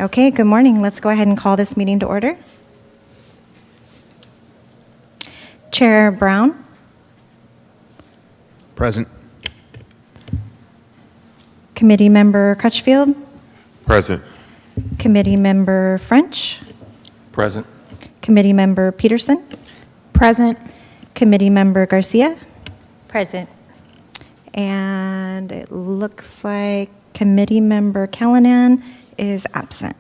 Okay, good morning. Let's go ahead and call this meeting to order. Chair Brown. Present. Committee Member Crutchfield. Present. Committee Member French. Present. Committee Member Peterson. Present. Committee Member Garcia. Present. And it looks like Committee Member Callanan is absent.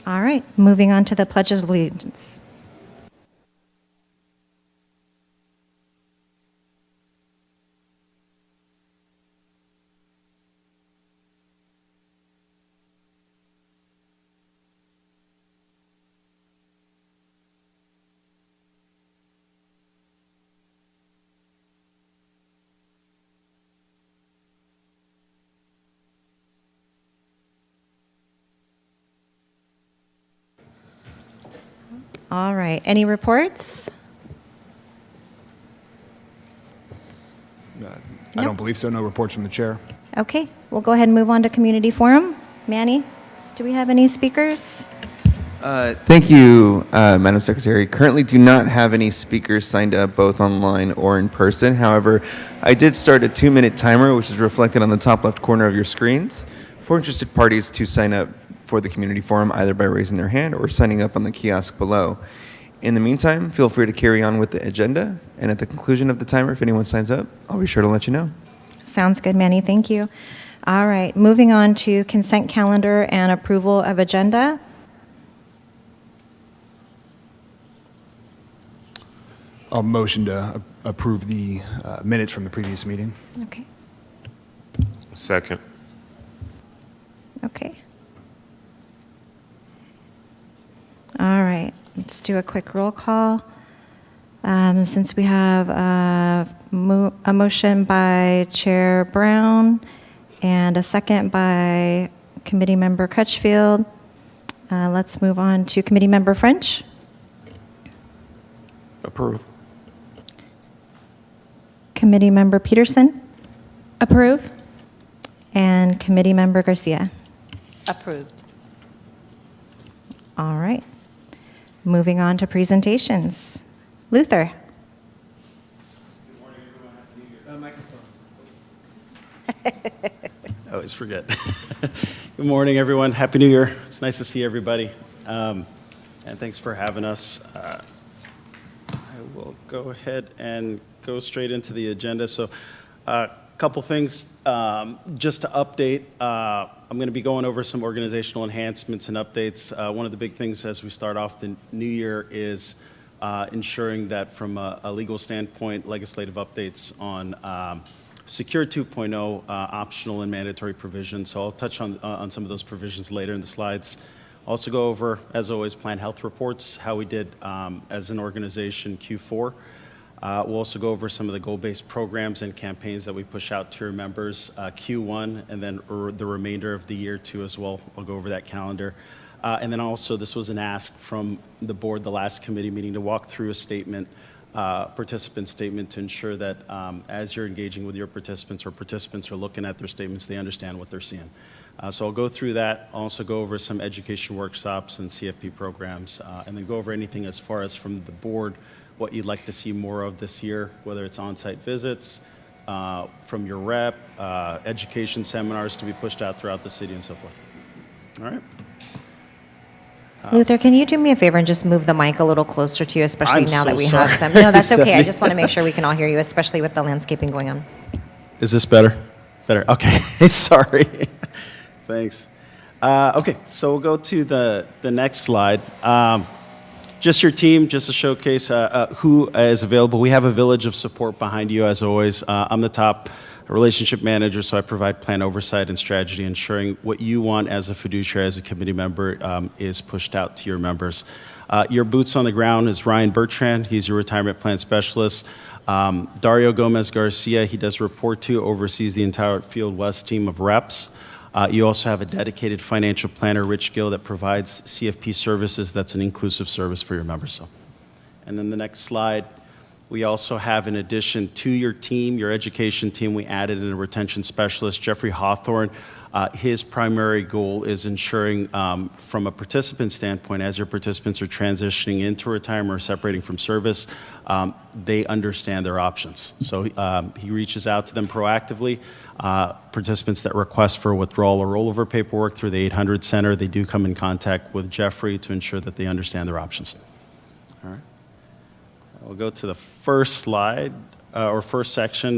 All right, moving on to the Pledge of Allegiance. All right, any reports? I don't believe so. No reports from the chair. Okay, we'll go ahead and move on to Community Forum. Manny, do we have any speakers? Thank you, Madam Secretary. Currently do not have any speakers signed up, both online or in person. However, I did start a 2-minute timer, which is reflected on the top left corner of your screens, for interested parties to sign up for the community forum, either by raising their hand or signing up on the kiosk below. In the meantime, feel free to carry on with the agenda, and at the conclusion of the timer, if anyone signs up, I'll be sure to let you know. Sounds good, Manny, thank you. All right, moving on to consent calendar and approval of agenda. I'll motion to approve the minutes from the previous meeting. Okay, Second. okay. All right, let's do a quick roll call. Since we have a motion by Chair Brown and a second by Committee Member Crutchfield, let's move on to Committee Member French. Approve. Committee Member Peterson Approve. and Committee Member Garcia. Approved. All right. Moving on to presentations. Luther. I always forget. Good morning, everyone. Happy New Year. It's nice to see everybody. And thanks for having us. I will go ahead and go straight into the agenda. So a couple things just to update. I'm going to be going over some organizational enhancements and updates. One of the big things as we start off the new year is ensuring that from a legal standpoint, legislative updates on Secure 2.0 optional and mandatory provisions. So I'll touch on some of those provisions later in the slides. Also go over, as always, planned health reports, how we did as an organization Q4. We'll also go over some of the goal-based programs and campaigns that we push out to our members Q1 and then the remainder of the year too as well. I'll go over that calendar. And then also this was an ask from the board, the last committee meeting, to walk through a statement, participant statement, to ensure that as you're engaging with your participants or participants are looking at their statements, they understand what they're seeing. So I'll go through that. I'll also go over some education workshops and CFP programs, and then go over anything as far as from the board, what you'd like to see more of this year, whether it's on-site visits, from your rep, education seminars to be pushed out throughout the city and so forth. All right. Luther, can you do me a favor and just move the mic a little closer to you, especially I'm now so that we sorry. have some. No, that's okay. I Stephanie. just want to make sure we can all hear you, especially with the landscaping going on. Is this better? Better. Okay. Sorry. Thanks. Okay, so we'll go to the next slide. Just your team, just to showcase who is available. We have a village of support behind you, as always. I'm the top relationship manager, so I provide plan oversight and strategy, ensuring what you want as a fiduciary, as a committee member, is pushed out to your members. Your boots on the ground is Ryan Bertrand. He's your retirement plan specialist. Dario Gomez Garcia, he does report to, oversees the entire Field West team of reps. You also have a dedicated financial planner, Rich Gill, that provides CFP services. That's an inclusive service for your members. So, and then the next slide, We also have, in addition to your team, your education team, we added in a retention specialist, Jeffrey Hawthorne. His primary goal is ensuring, from a participant standpoint, as your participants are transitioning into retirement or separating from service, they understand their options. So he reaches out to them proactively. Participants that request for withdrawal or rollover paperwork through the 800 Center, they do come in contact with Jeffrey to ensure that they understand their options. All right. We'll go to the first slide, or first section,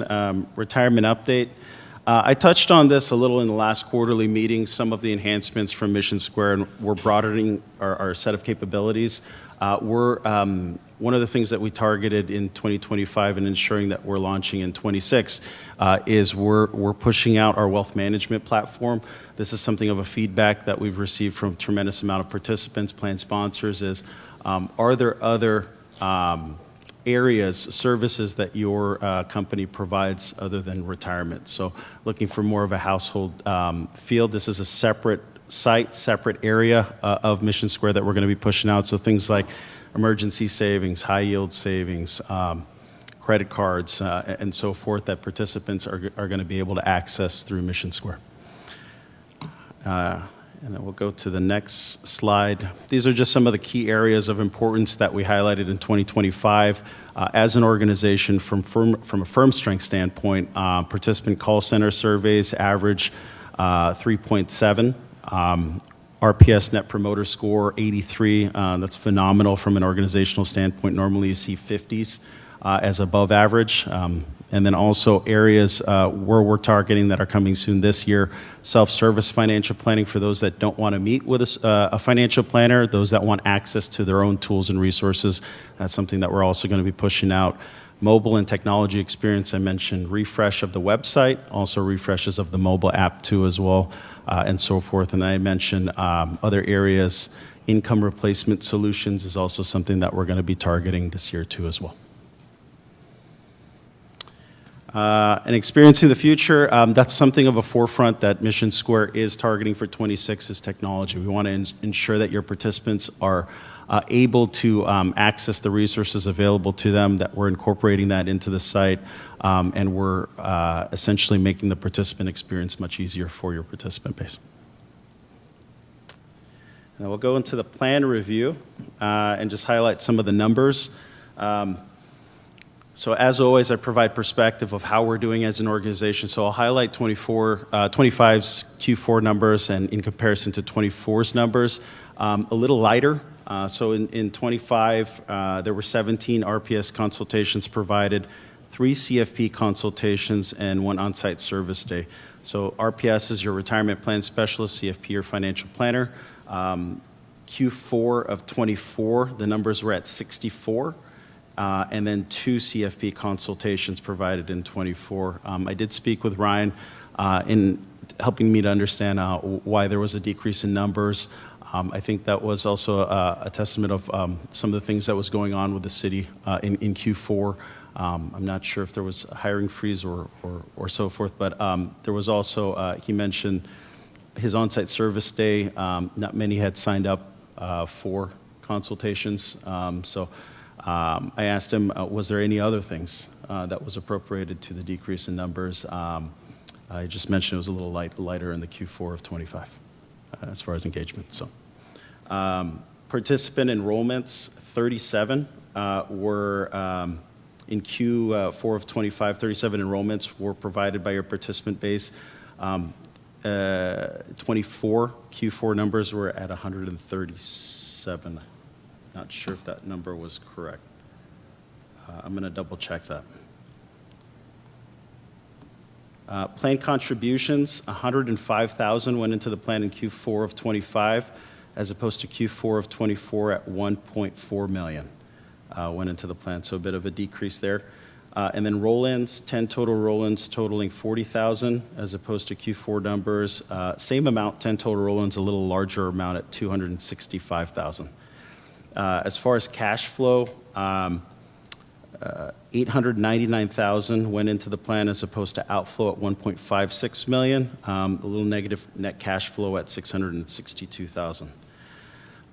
retirement update. I touched on this a little in the last quarterly meeting, some of the enhancements from Mission Square, and we're broadening our set of capabilities. One of the things that we targeted in 2025 and ensuring that we're launching in 26 is we're pushing out our wealth management platform. This is something of a feedback that we've received from a tremendous amount of participants, plan sponsors, is are there other areas, services that your company provides other than retirement? So looking for more of a household field. This is a separate site, separate area of Mission Square that we're going to be pushing out. So things like emergency savings, high yield savings, credit cards, and so forth that participants are going to be able to access through Mission Square. And then we'll go to the next slide. These are just some of the key areas of importance that we highlighted in 2025. As an organization, from a firm strength standpoint, participant call center surveys average 3.7. RPS Net Promoter Score 83. That's phenomenal from an organizational standpoint. Normally you see 50s as above average. And then also areas where we're targeting that are coming soon this year, self-service financial planning for those that don't want to meet with a financial planner, those that want access to their own tools and resources. That's something that we're also going to be pushing out. Mobile and technology experience, I mentioned refresh of the website, also refreshes of the mobile app too as well, and so forth. And I mentioned other areas, income replacement solutions is also something that we're going to be targeting this year too as well. And experiencing the future, that's something of a forefront that Mission Square is targeting for 26 is technology. We want to ensure that your participants are able to access the resources available to them, that we're incorporating that into the site, and we're essentially making the participant experience much easier for your participant base. Now we'll go into the plan review and just highlight some of the numbers. So as always, I provide perspective of how we're doing as an organization. So I'll highlight 25's Q4 numbers and in comparison to 24's numbers, a little lighter. So in 25, there were 17 RPS consultations provided, 3 CFP consultations, and 1 on-site service day. So RPS is your retirement plan specialist, CFP your financial planner. Q4 of 24, the numbers were at 64. And then 2 CFP consultations provided in 24. I did speak with Ryan in helping me to understand why there was a decrease in numbers. I think that was also a testament of some of the things that was going on with the city in Q4. I'm not sure if there was a hiring freeze or so forth, but there was also, he mentioned his on-site service day. Not many had signed up for consultations. I asked him, was there any other things that was appropriated to the decrease in numbers? I just mentioned it was a little lighter in the Q4 of 25 as far as engagement. So, participant enrollments, 37 were in Q4 of 25. 37 enrollments were provided by your participant base. 24 Q4 numbers were at 137. Not sure if that number was correct. I'm going to double check that. Plan contributions, 105,000 went into the plan in Q4 of 25, as opposed to Q4 of 24 at 1.4 million went into the plan. So a bit of a decrease there. And then roll-ins, 10 total roll-ins totaling 40,000 as opposed to Q4 numbers. Same amount, 10 total roll-ins, a little larger amount at 265,000. As far as cash flow, 899,000 went into the plan as opposed to outflow at 1.56 million. A little negative net cash flow at 662,000.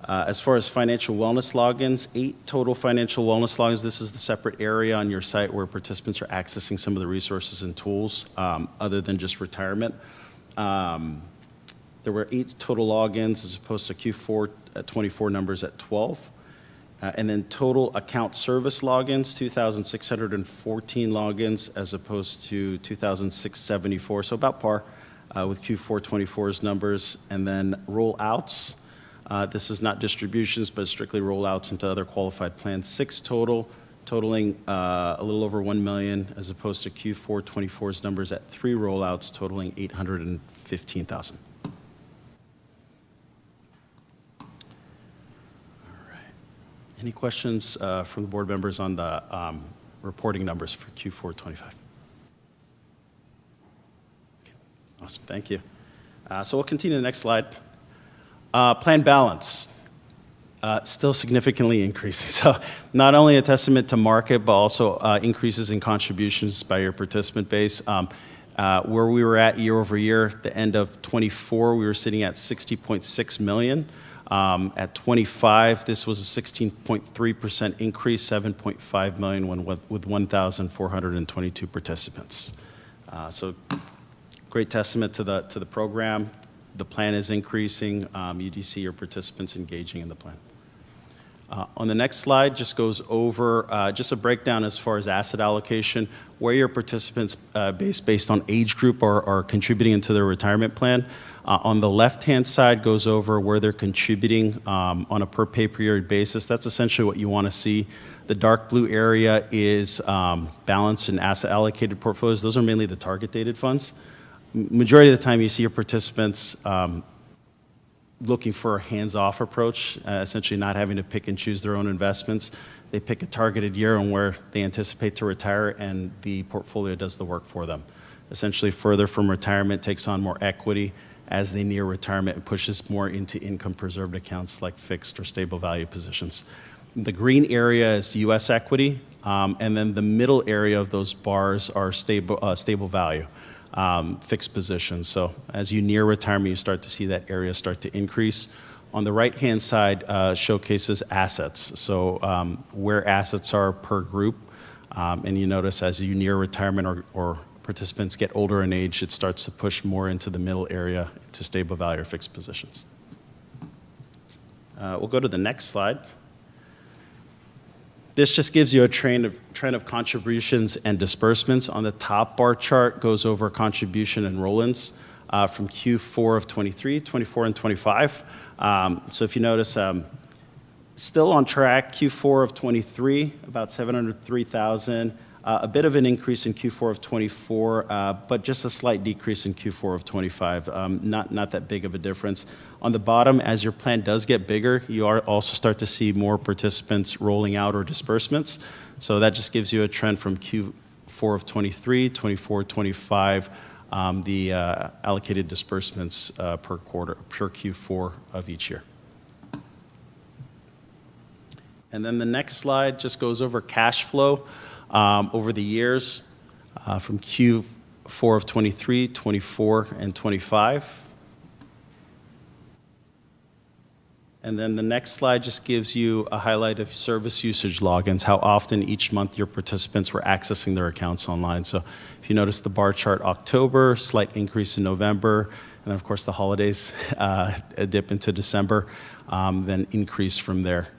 As far as financial wellness logins, 8 total financial wellness logins. This is the separate area on your site where participants are accessing some of the resources and tools other than just retirement. There were 8 total logins as opposed to Q4 at 24 numbers at 12. And then total account service logins, 2,614 logins as opposed to 2,674, so about par with Q4 24's numbers. And then rollouts, this is not distributions, but strictly rollouts into other qualified plans, 6 total, totaling a little over 1 million as opposed to Q4 24's numbers at 3 rollouts totaling 815,000. Any questions from the board members on the reporting numbers for Q4 25? Okay. Awesome, thank you. So we'll continue to the next slide. Plan balance, still significantly increasing. So not only a testament to market, but also increases in contributions by your participant base. Where we were at year over year, the end of 24, we were sitting at 60.6 million. At 25, this was a 16.3% increase, 7.5 million with 1,422 participants. So great testament to the program. The plan is increasing. You do see your participants engaging in the plan. On the next slide, just goes over just a breakdown as far as asset allocation, where your participants based on age group are contributing into their retirement plan. On the left-hand side goes over where they're contributing on a per pay period basis. That's essentially what you want to see. The dark blue area is balanced and asset allocated portfolios. Those are mainly the target dated funds. Majority of the time you see your participants looking for a hands-off approach, essentially not having to pick and choose their own investments. They pick a targeted year on where they anticipate to retire, and the portfolio does the work for them. Essentially further from retirement, takes on more equity as they near retirement and pushes more into income preserved accounts like fixed or stable value positions. The green area is U.S. equity, and then the middle area of those bars are stable value. Fixed positions. So as you near retirement, you start to see that area start to increase. On the right-hand side showcases assets. So where assets are per group. And you notice as you near retirement or participants get older in age, it starts to push more into the middle area to stable value or fixed positions. We'll go to the next slide. This just gives you a trend of contributions and disbursements. On the top bar chart goes over contribution and roll-ins from Q4 of 23, 24, and 25. So if you notice, still on track, Q4 of 23, about 703,000. A bit of an increase in Q4 of 24, but just a slight decrease in Q4 of 25. Not that big of a difference. On the bottom, as your plan does get bigger, you also start to see more participants rolling out or disbursements. So that just gives you a trend from Q4 of 23, 24, 25, the allocated disbursements per quarter, per Q4 of each year. And then the next slide just goes over cash flow. Over the years from Q4 of 23, 24, and 25. And then the next slide just gives you a highlight of service usage logins, how often each month your participants were accessing their accounts online. So if you notice the bar chart, October, slight increase in November, and then of course the holidays, a dip into December, then increase from there.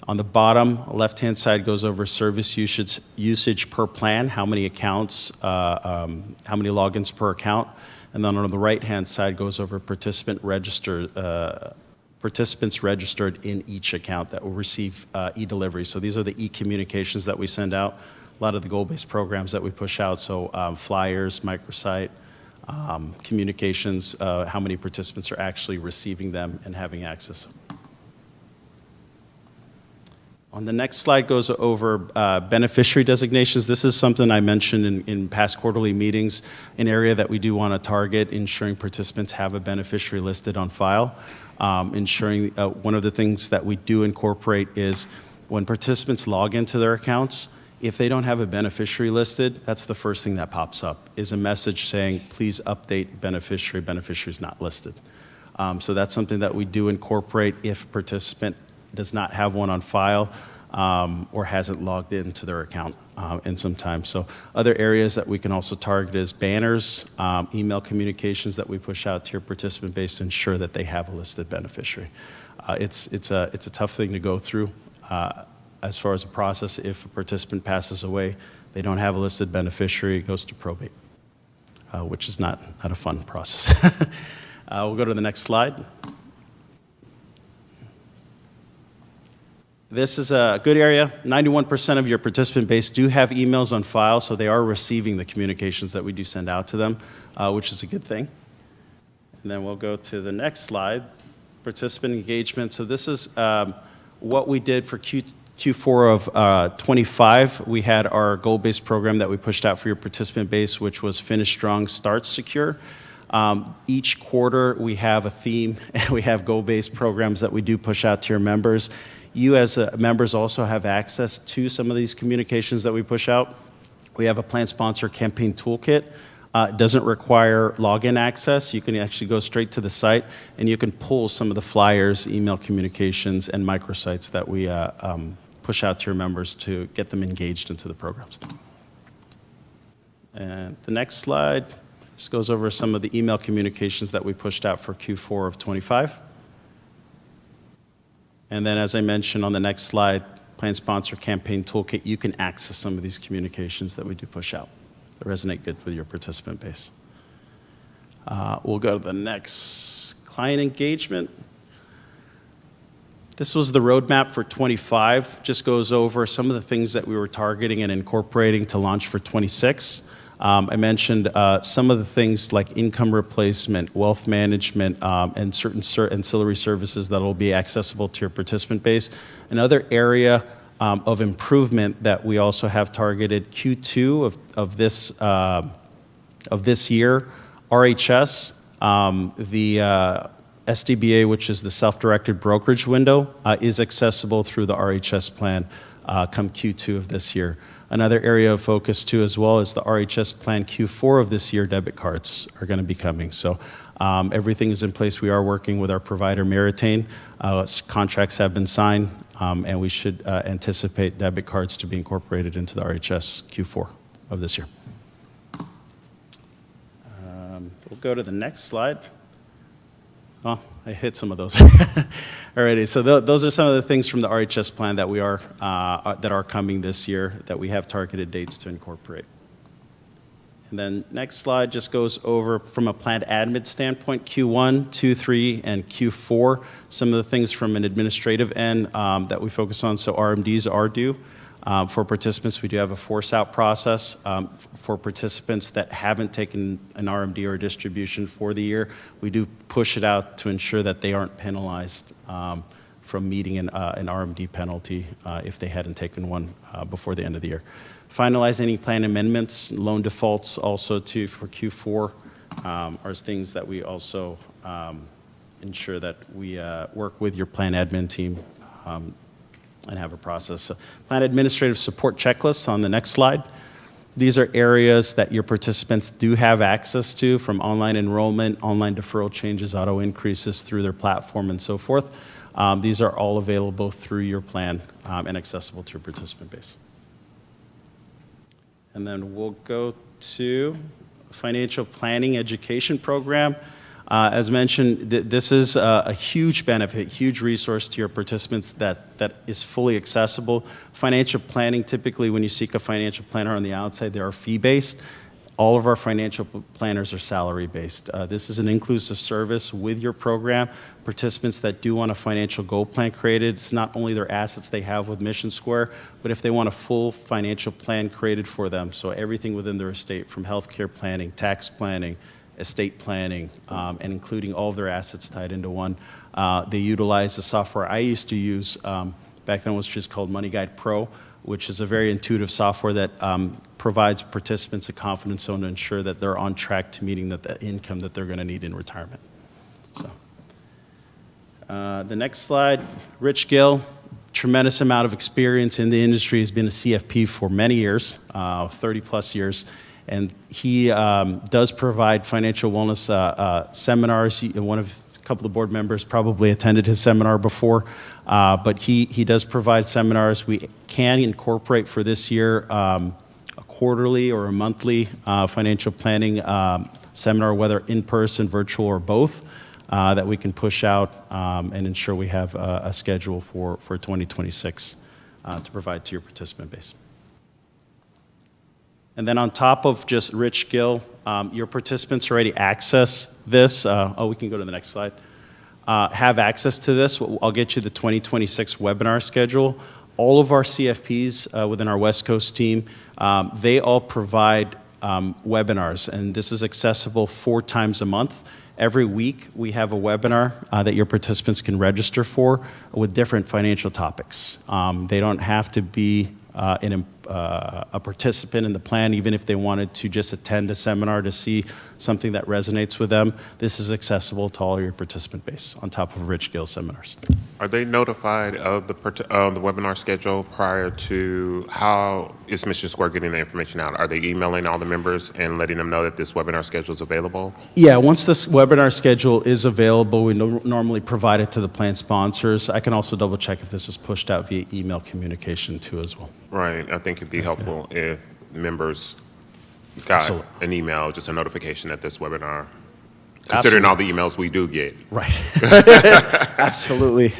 On the bottom left-hand side goes over service usage per plan, how many accounts, how many logins per account. And then on the right-hand side goes over participants registered in each account that will receive e-delivery. So these are the e-communications that we send out, a lot of the goal-based programs that we push out. So flyers, microsite, communications, how many participants are actually receiving them and having access. On the next slide goes over beneficiary designations. This is something I mentioned in past quarterly meetings, an area that we do want to target, ensuring participants have a beneficiary listed on file. Ensuring one of the things that we do incorporate is when participants log into their accounts, if they don't have a beneficiary listed, that's the first thing that pops up, is a message saying, please update beneficiary is not listed. So that's something that we do incorporate if a participant does not have one on file or hasn't logged into their account in some time. So other areas that we can also target is banners, email communications that we push out to your participant base to ensure that they have a listed beneficiary. It's a tough thing to go through as far as a process. If a participant passes away, they don't have a listed beneficiary, it goes to probate, which is not a fun process. We'll go to the next slide. This is a good area. 91% of your participant base do have emails on file, so they are receiving the communications that we do send out to them, which is a good thing. And then we'll go to the next slide, participant engagement. So this is what we did for Q4 of 25. We had our goal-based program that we pushed out for your participant base, which was Finish Strong, Start Secure. Each quarter, we have a theme, and we have goal-based programs that we do push out to your members. You as members also have access to some of these communications that we push out. We have a plan sponsor campaign toolkit. It doesn't require login access. You can actually go straight to the site, and you can pull some of the flyers, email communications, and microsites that we push out to your members to get them engaged into the programs. And the next slide just goes over some of the email communications that we pushed out for Q4 of 25. And then, as I mentioned on the next slide, Plan Sponsor Campaign Toolkit, you can access some of these communications that we do push out that resonate good with your participant base. We'll go to the next, client engagement. This was the roadmap for 25, just goes over some of the things that we were targeting and incorporating to launch for 26. I mentioned some of the things like income replacement, wealth management, and certain ancillary services that will be accessible to your participant base. Another area of improvement that we also have targeted Q2 of this year, RHS, the SDBA, which is the self-directed brokerage window, is accessible through the RHS plan come Q2 of this year. Another area of focus too as well is the RHS plan Q4 of this year. Debit cards are going to be coming. So everything is in place. We are working with our provider Meritain. Contracts have been signed, and we should anticipate debit cards to be incorporated into the RHS Q4 of this year. We'll go to the next slide. Oh, I hit some of those already. So those are some of the things from the RHS plan that that are coming this year that we have targeted dates to incorporate. And then next slide just goes over from a planned admin standpoint, Q1, 2, 3, and Q4. Some of the things from an administrative end that we focus on. So RMDs are due. For participants, we do have a force-out process. For participants that haven't taken an RMD or a distribution for the year, we do push it out to ensure that they aren't penalized from meeting an RMD penalty if they hadn't taken one before the end of the year. Finalize any plan amendments, loan defaults also too for Q4 are things that we also ensure that we work with your plan admin team and have a process. So, plan administrative support checklists on the next slide. These are areas that your participants do have access to, from online enrollment, online deferral changes, auto increases through their platform, and so forth. These are all available through your plan and accessible to your participant base. And then we'll go to financial planning education program. As mentioned, this is a huge benefit, huge resource to your participants that is fully accessible. Financial planning, typically when you seek a financial planner on the outside, they are fee-based. All of our financial planners are salary-based. This is an inclusive service with your program. Participants that do want a financial goal plan created, it's not only their assets they have with Mission Square, but if they want a full financial plan created for them, so everything within their estate, from healthcare planning, tax planning, estate planning, and including all of their assets tied into one. They utilize the software I used to use back then, which is called Money Guide Pro, which is a very intuitive software that provides participants a confidence zone to ensure that they're on track to meeting the income that they're going to need in retirement. So, the next slide, Rich Gill, tremendous amount of experience in the industry, has been a CFP for many years, 30 plus years. And he does provide financial wellness seminars. One of couple of board members probably attended his seminar before, but he does provide seminars. We can incorporate for this year a quarterly or a monthly financial planning seminar, whether in person, virtual, or both, that we can push out and ensure we have a schedule for 2026 to provide to your participant base. And then on top of just Rich Gill, your participants already access this. We can go to the next slide. Have access to this. I'll get you the 2026 webinar schedule. All of our CFPs within our West Coast team, they all provide webinars, and this is accessible 4 times a month. Every week, we have a webinar that your participants can register for with different financial topics. They don't have to be a participant in the plan, even if they wanted to just attend a seminar to see something that resonates with them. This is accessible to all your participant base on top of Rich Gill seminars. Are they notified of the webinar schedule prior to? How is Mission Square getting the information out? Are they emailing all the members and letting them know that this webinar schedule is available? Yeah, once this webinar schedule is available, we normally provide it to the plan sponsors. I can also double check if this is pushed out via email communication too as well. Right. I think it'd be helpful if members got Absolutely. an email, just a notification that this webinar, considering all the emails we do get. Right. Absolutely.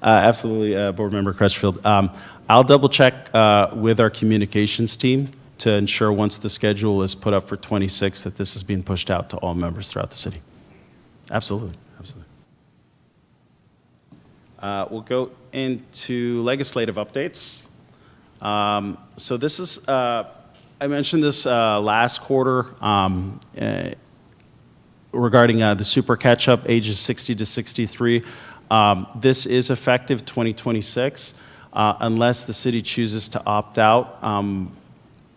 Absolutely, Board Member Crutchfield. I'll double check with our communications team to ensure once the schedule is put up for 26 that this is being pushed out to all members throughout the city. Absolutely. Absolutely. We'll go into legislative updates. So this is, I mentioned this last quarter regarding the super catch-up ages 60 to 63. This is effective 2026 unless the city chooses to opt out.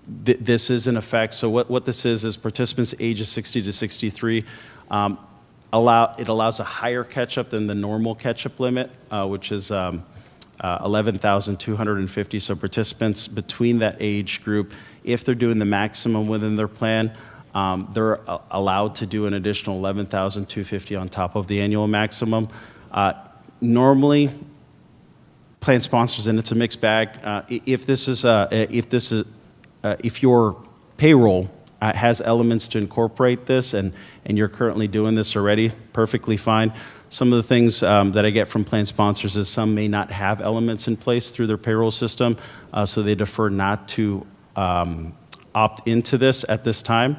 This is in effect. So what this is participants ages 60 to 63 it allows a higher catch-up than the normal catch-up limit, which is 11,250. So participants between that age group, if they're doing the maximum within their plan, they're allowed to do an additional 11,250 on top of the annual maximum. Normally, plan sponsors, and it's a mixed bag. If your payroll has elements to incorporate this, and you're currently doing this already, perfectly fine. Some of the things that I get from plan sponsors is some may not have elements in place through their payroll system, so they defer not to opt into this at this time.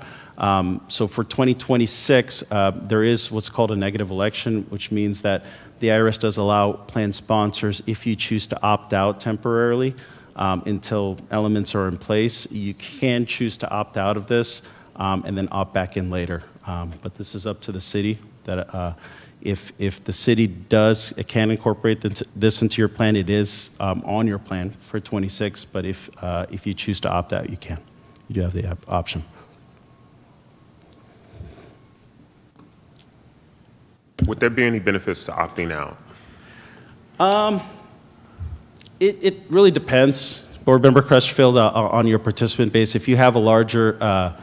So for 2026, there is what's called a negative election, which means that the IRS does allow plan sponsors, if you choose to opt out temporarily until elements are in place, you can choose to opt out of this and then opt back in later. But this is up to the city. That if the city can incorporate this into your plan, it is on your plan for 26. But if you choose to opt out, you can. You do have the option. Would there be any benefits to opting out? It really depends, Board Member Crutchfield, on your participant base. If you have a larger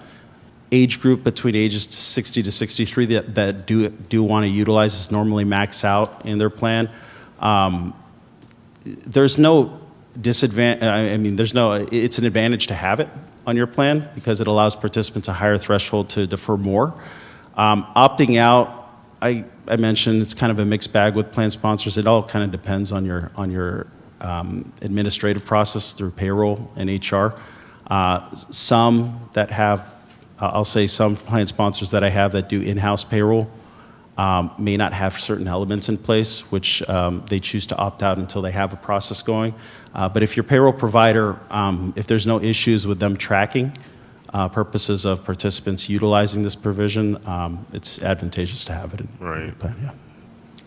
age group between ages 60 to 63 that do want to utilize this, normally max out in their plan, there's no disadvantage. I mean, it's an advantage to have it on your plan because it allows participants a higher threshold to defer more. Opting out, I mentioned it's kind of a mixed bag with plan sponsors. It all kind of depends on your administrative process through payroll and HR. Some that have, I'll say some plan sponsors that I have that do in-house payroll may not have certain elements in place, which they choose to opt out until they have a process going. But if your payroll provider, if there's no issues with them tracking purposes of participants utilizing this provision, it's advantageous to have it in your plan. Yeah.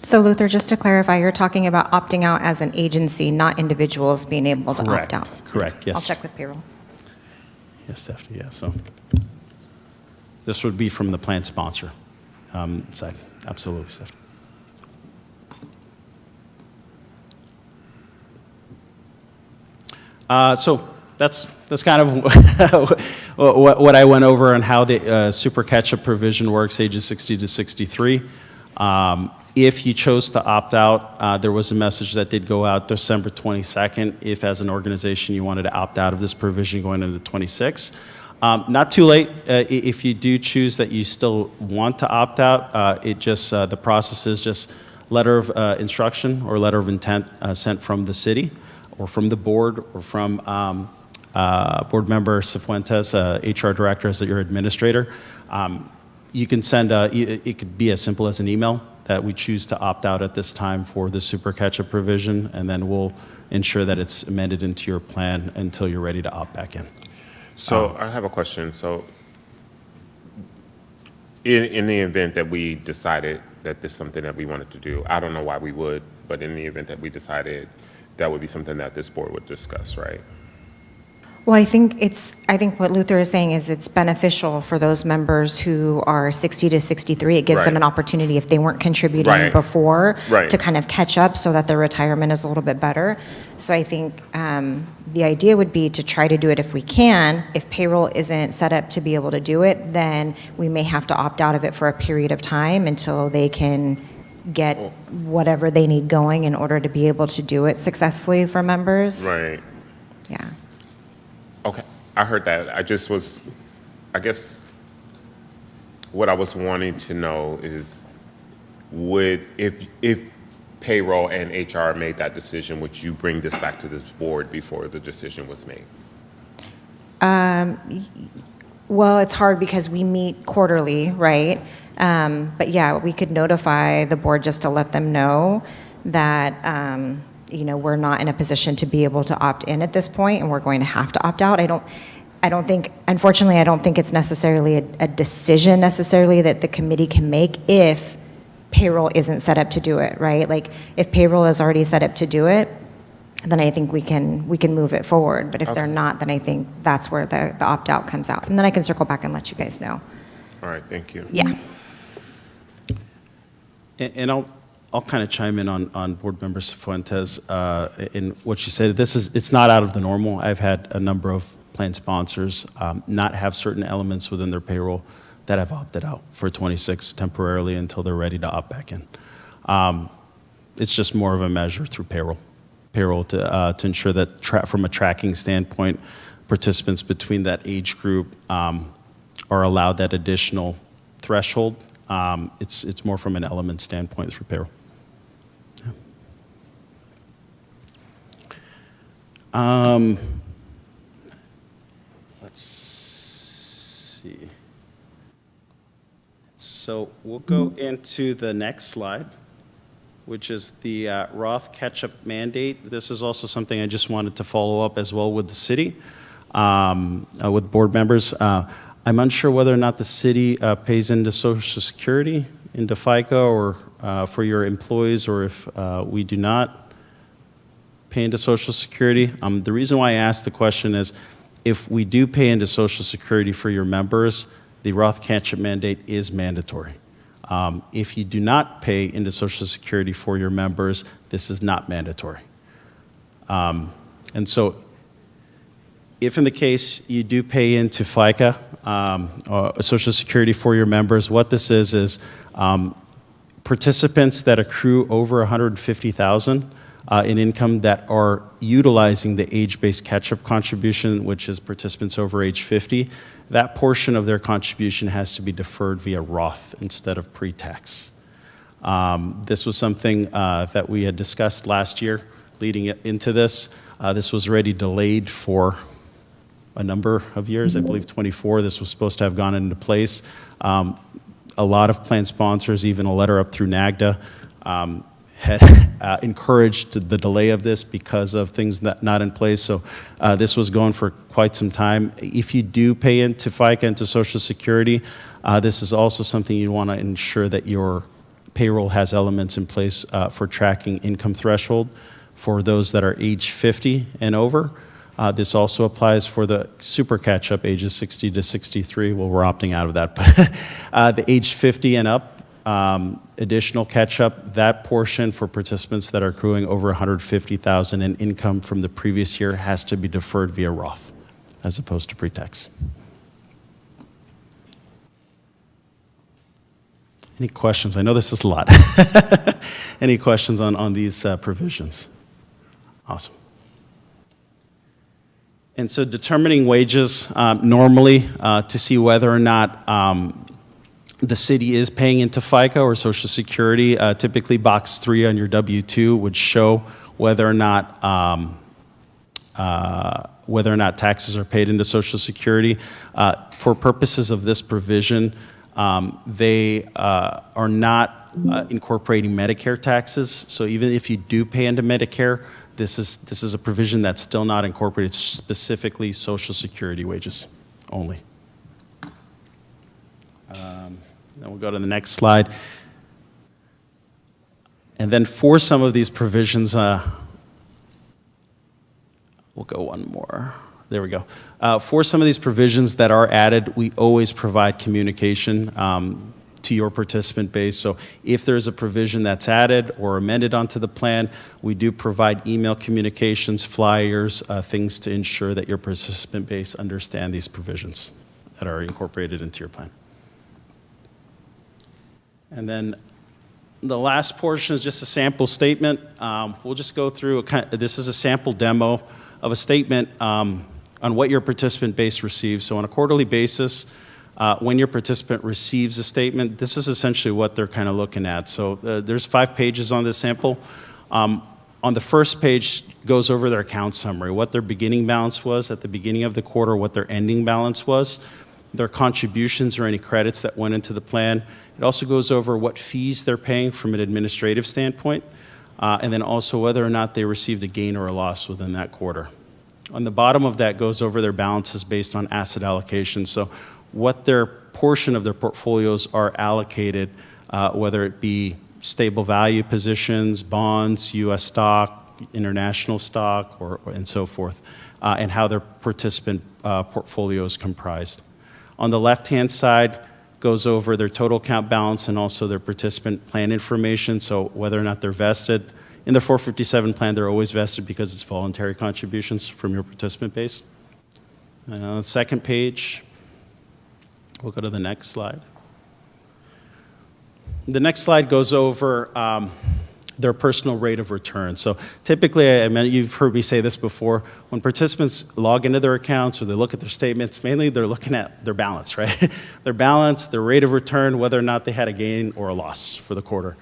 So Luther, just to clarify, you're talking about opting out as an agency, not individuals being able to opt out. Correct, yes. I'll check with payroll. Yes, Stephanie, yeah, so this would be from the plan sponsor side. Absolutely, Stephanie. So that's kind of what I went over on how the super catch-up provision works, ages 60 to 63. If you chose to opt out, there was a message that did go out December 22nd, if as an organization you wanted to opt out of this provision going into 26. Not too late. If you do choose that you still want to opt out, the process is just letter of instruction or letter of intent sent from the city or from the board or from board member Cifuentes, HR director, as your administrator. You can send, it could be as simple as an email that we choose to opt out at this time for the super catch-up provision, and then we'll ensure that it's amended into your plan until you're ready to opt back in. So I have a question. So in the event that we decided that this is something that we wanted to do, I don't know why we would, but in the event that we decided, that would be something that this board would discuss, right? Well, I think what Luther is saying is it's beneficial for those members who are 60 to 63. It gives them Right. an opportunity, if they weren't contributing Right. before, Right. to kind of catch up so that their retirement is a little bit better. So I think the idea would be to try to do it if we can. If payroll isn't set up to be able to do it, then we may have to opt out of it for a period of time until they can get whatever they need going in order to be able to do it successfully for members. Right. Yeah. Okay, I heard that. I guess what I was wanting to know is, if payroll and HR made that decision, would you bring this back to this board before the decision was made? Well, it's hard because we meet quarterly, right? But yeah, we could notify the board just to let them know that, we're not in a position to be able to opt in at this point, and we're going to have to opt out. Unfortunately, I don't think it's necessarily a decision necessarily that the committee can make if payroll isn't set up to do it, right? Like, if payroll is already set up to do it, then I think we can move it forward. But if they're not, then I think that's where the opt-out comes out. And then I can circle back and let you guys know. All right, thank you. Yeah. And I'll kind of chime in on Board Member Cifuentes in what she said. It's not out of the normal. I've had a number of plan sponsors not have certain elements within their payroll that have opted out for 26 temporarily until they're ready to opt back in. It's just more of a measure through payroll to ensure that from a tracking standpoint, participants between that age group are allowed that additional threshold. It's more from an element standpoint through payroll. Let's see. So we'll go into the next slide, which is the Roth catch-up mandate. This is also something I just wanted to follow up as well with the city, with board members. I'm unsure whether or not the city pays into Social Security, into FICA, or for your employees, or if we do not pay into Social Security. The reason why I asked the question is, if we do pay into Social Security for your members, the Roth catch-up mandate is mandatory. If you do not pay into Social Security for your members, this is not mandatory. And so, if in the case you do pay into FICA, or Social Security for your members, what this is participants that accrue over $150,000 in income that are utilizing the age-based catch-up contribution, which is participants over age 50, that portion of their contribution has to be deferred via Roth instead of pre-tax. This was something that we had discussed last year leading into this. This was already delayed for a number of years, I believe 24. This was supposed to have gone into place. A lot of plan sponsors, even a letter up through NAGDA, had encouraged the delay of this because of things not in place. So this was going for quite some time. If you do pay into FICA, into Social Security, this is also something you want to ensure that your payroll has elements in place for tracking income threshold for those that are age 50 and over. This also applies for the super catch-up ages 60 to 63. Well, we're opting out of that, but the age 50 and up, additional catch-up, that portion for participants that are accruing over $150,000 in income from the previous year has to be deferred via Roth, as opposed to pre-tax. Any questions? I know this is a lot. Any questions on these provisions? Awesome. And so determining wages, normally to see whether or not the city is paying into FICA or Social Security, typically box 3 on your W-2 would show whether or not taxes are paid into Social Security. For purposes of this provision, they are not incorporating Medicare taxes. So even if you do pay into Medicare, this is a provision that's still not incorporated, specifically Social Security wages only. Then we'll go to the next slide. And then for some of these provisions, we'll go one more. There we go. For some of these provisions that are added, we always provide communication to your participant base. So if there's a provision that's added or amended onto the plan, we do provide email communications, flyers, things to ensure that your participant base understand these provisions that are incorporated into your plan. And then the last portion is just a sample statement. We'll just go through, this is a sample demo of a statement on what your participant base receives. So on a quarterly basis, when your participant receives a statement, this is essentially what they're kind of looking at. So there's 5 pages on this sample. On the first page goes over their account summary, what their beginning balance was at the beginning of the quarter, what their ending balance was, their contributions or any credits that went into the plan. It also goes over what fees they're paying from an administrative standpoint, and then also whether or not they received a gain or a loss within that quarter. On the bottom of that goes over their balances based on asset allocation. So what their portion of their portfolios are allocated, whether it be stable value positions, bonds, US stock, international stock, and so forth, and how their participant portfolio is comprised. On the left-hand side goes over their total account balance and also their participant plan information, so whether or not they're vested. In the 457 plan, they're always vested because it's voluntary contributions from your participant base. And on the second page, we'll go to the next slide. The next slide goes over their personal rate of return. So typically, you've heard me say this before, when participants log into their accounts or they look at their statements, mainly they're looking at their balance, right? Their balance, their rate of return, whether or not they had a gain or a loss for the quarter.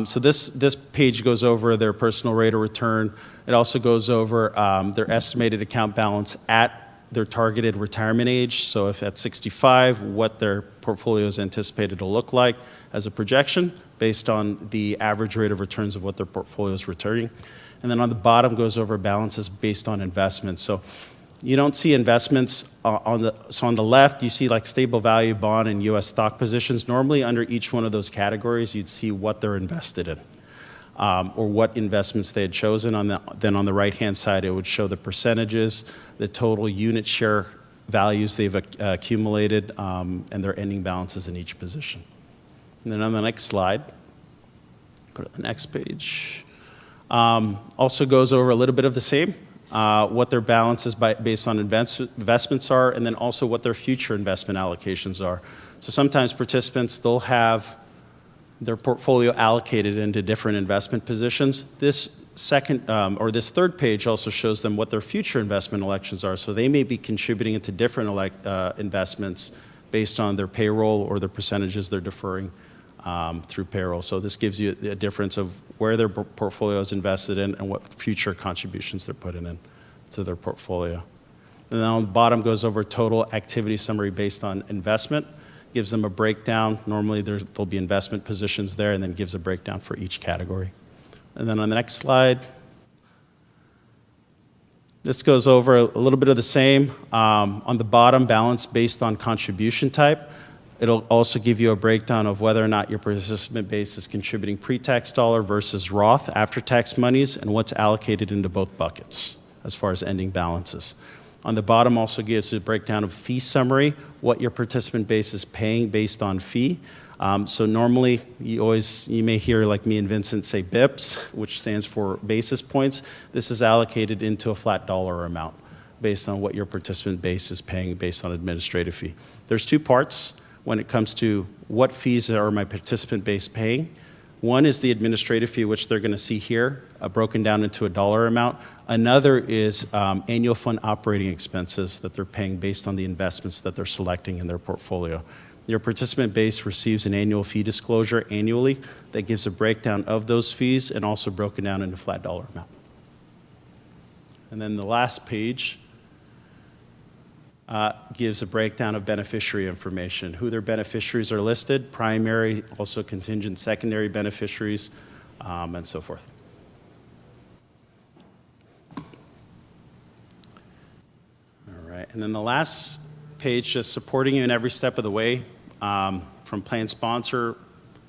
So this page goes over their personal rate of return. It also goes over their estimated account balance at their targeted retirement age. So if at 65, what their portfolio is anticipated to look like as a projection based on the average rate of returns of what their portfolio is returning. And then on the bottom goes over balances based on investments. So you don't see investments on the left, you see like stable value bond and US stock positions. Normally under each one of those categories, you'd see what they're invested in. Or what investments they had chosen. Then on the right-hand side, it would show the percentages, the total unit share values they've accumulated, and their ending balances in each position. And then on the next slide, go to the next page. Also goes over a little bit of the same, what their balances based on investments are, and then also what their future investment allocations are. So sometimes participants, they'll have their portfolio allocated into different investment positions. This second or this third page also shows them what their future investment elections are. So they may be contributing into different investments based on their payroll or the percentages they're deferring through payroll. So this gives you a difference of where their portfolio is invested in and what future contributions they're putting in to their portfolio. And then on the bottom goes over total activity summary based on investment. Gives them a breakdown. Normally there'll be investment positions there, and then gives a breakdown for each category. And then on the next slide, this goes over a little bit of the same. On the bottom, balance based on contribution type. It'll also give you a breakdown of whether or not your participant base is contributing pre-tax dollar versus Roth after-tax monies, and what's allocated into both buckets as far as ending balances. On the bottom also gives a breakdown of fee summary, what your participant base is paying based on fee. So normally you may hear like me and Vincent say BIPs, which stands for basis points. This is allocated into a flat dollar amount based on what your participant base is paying based on administrative fee. There's 2 parts. when it comes to what fees are my participant base paying. One is the administrative fee, which they're going to see here, broken down into a dollar amount. Another is annual fund operating expenses that they're paying based on the investments that they're selecting in their portfolio. Your participant base receives an annual fee disclosure annually that gives a breakdown of those fees and also broken down into flat dollar amount. And then the last page gives a breakdown of beneficiary information, who their beneficiaries are listed, primary, also contingent secondary beneficiaries, and so forth. All right, and then the last page, just supporting you in every step of the way, from plan sponsor,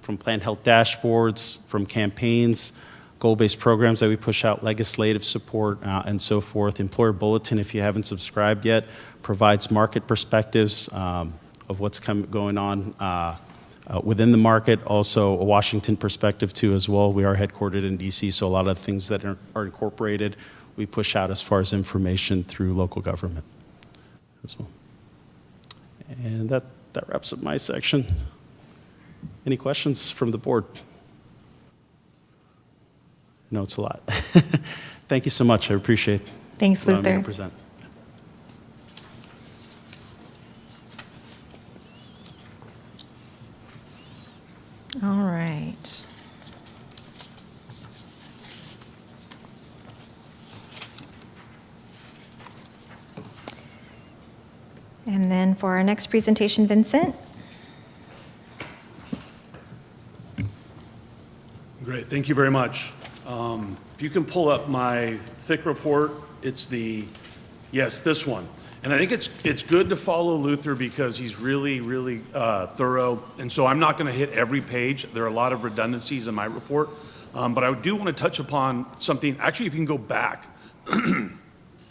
from plan health dashboards, from campaigns, goal-based programs that we push out, legislative support, and so forth. Employer Bulletin, if you haven't subscribed yet, provides market perspectives of what's going on within the market. Also, a Washington perspective too as well. We are headquartered in DC, so a lot of things that are incorporated, we push out as far as information through local government as well. And that wraps up my section. Any questions from the board? No, it's a lot. Thank you so much. I appreciate it. Thanks, allowing me to Luther. present. All right. And then for our next presentation, Vincent. Great, thank you very much. If you can pull up my thick report, it's yes, this one. And I think it's good to follow Luther because he's really, really thorough. And so I'm not going to hit every page. There are a lot of redundancies in my report. But I do want to touch upon something. Actually, if you can go back,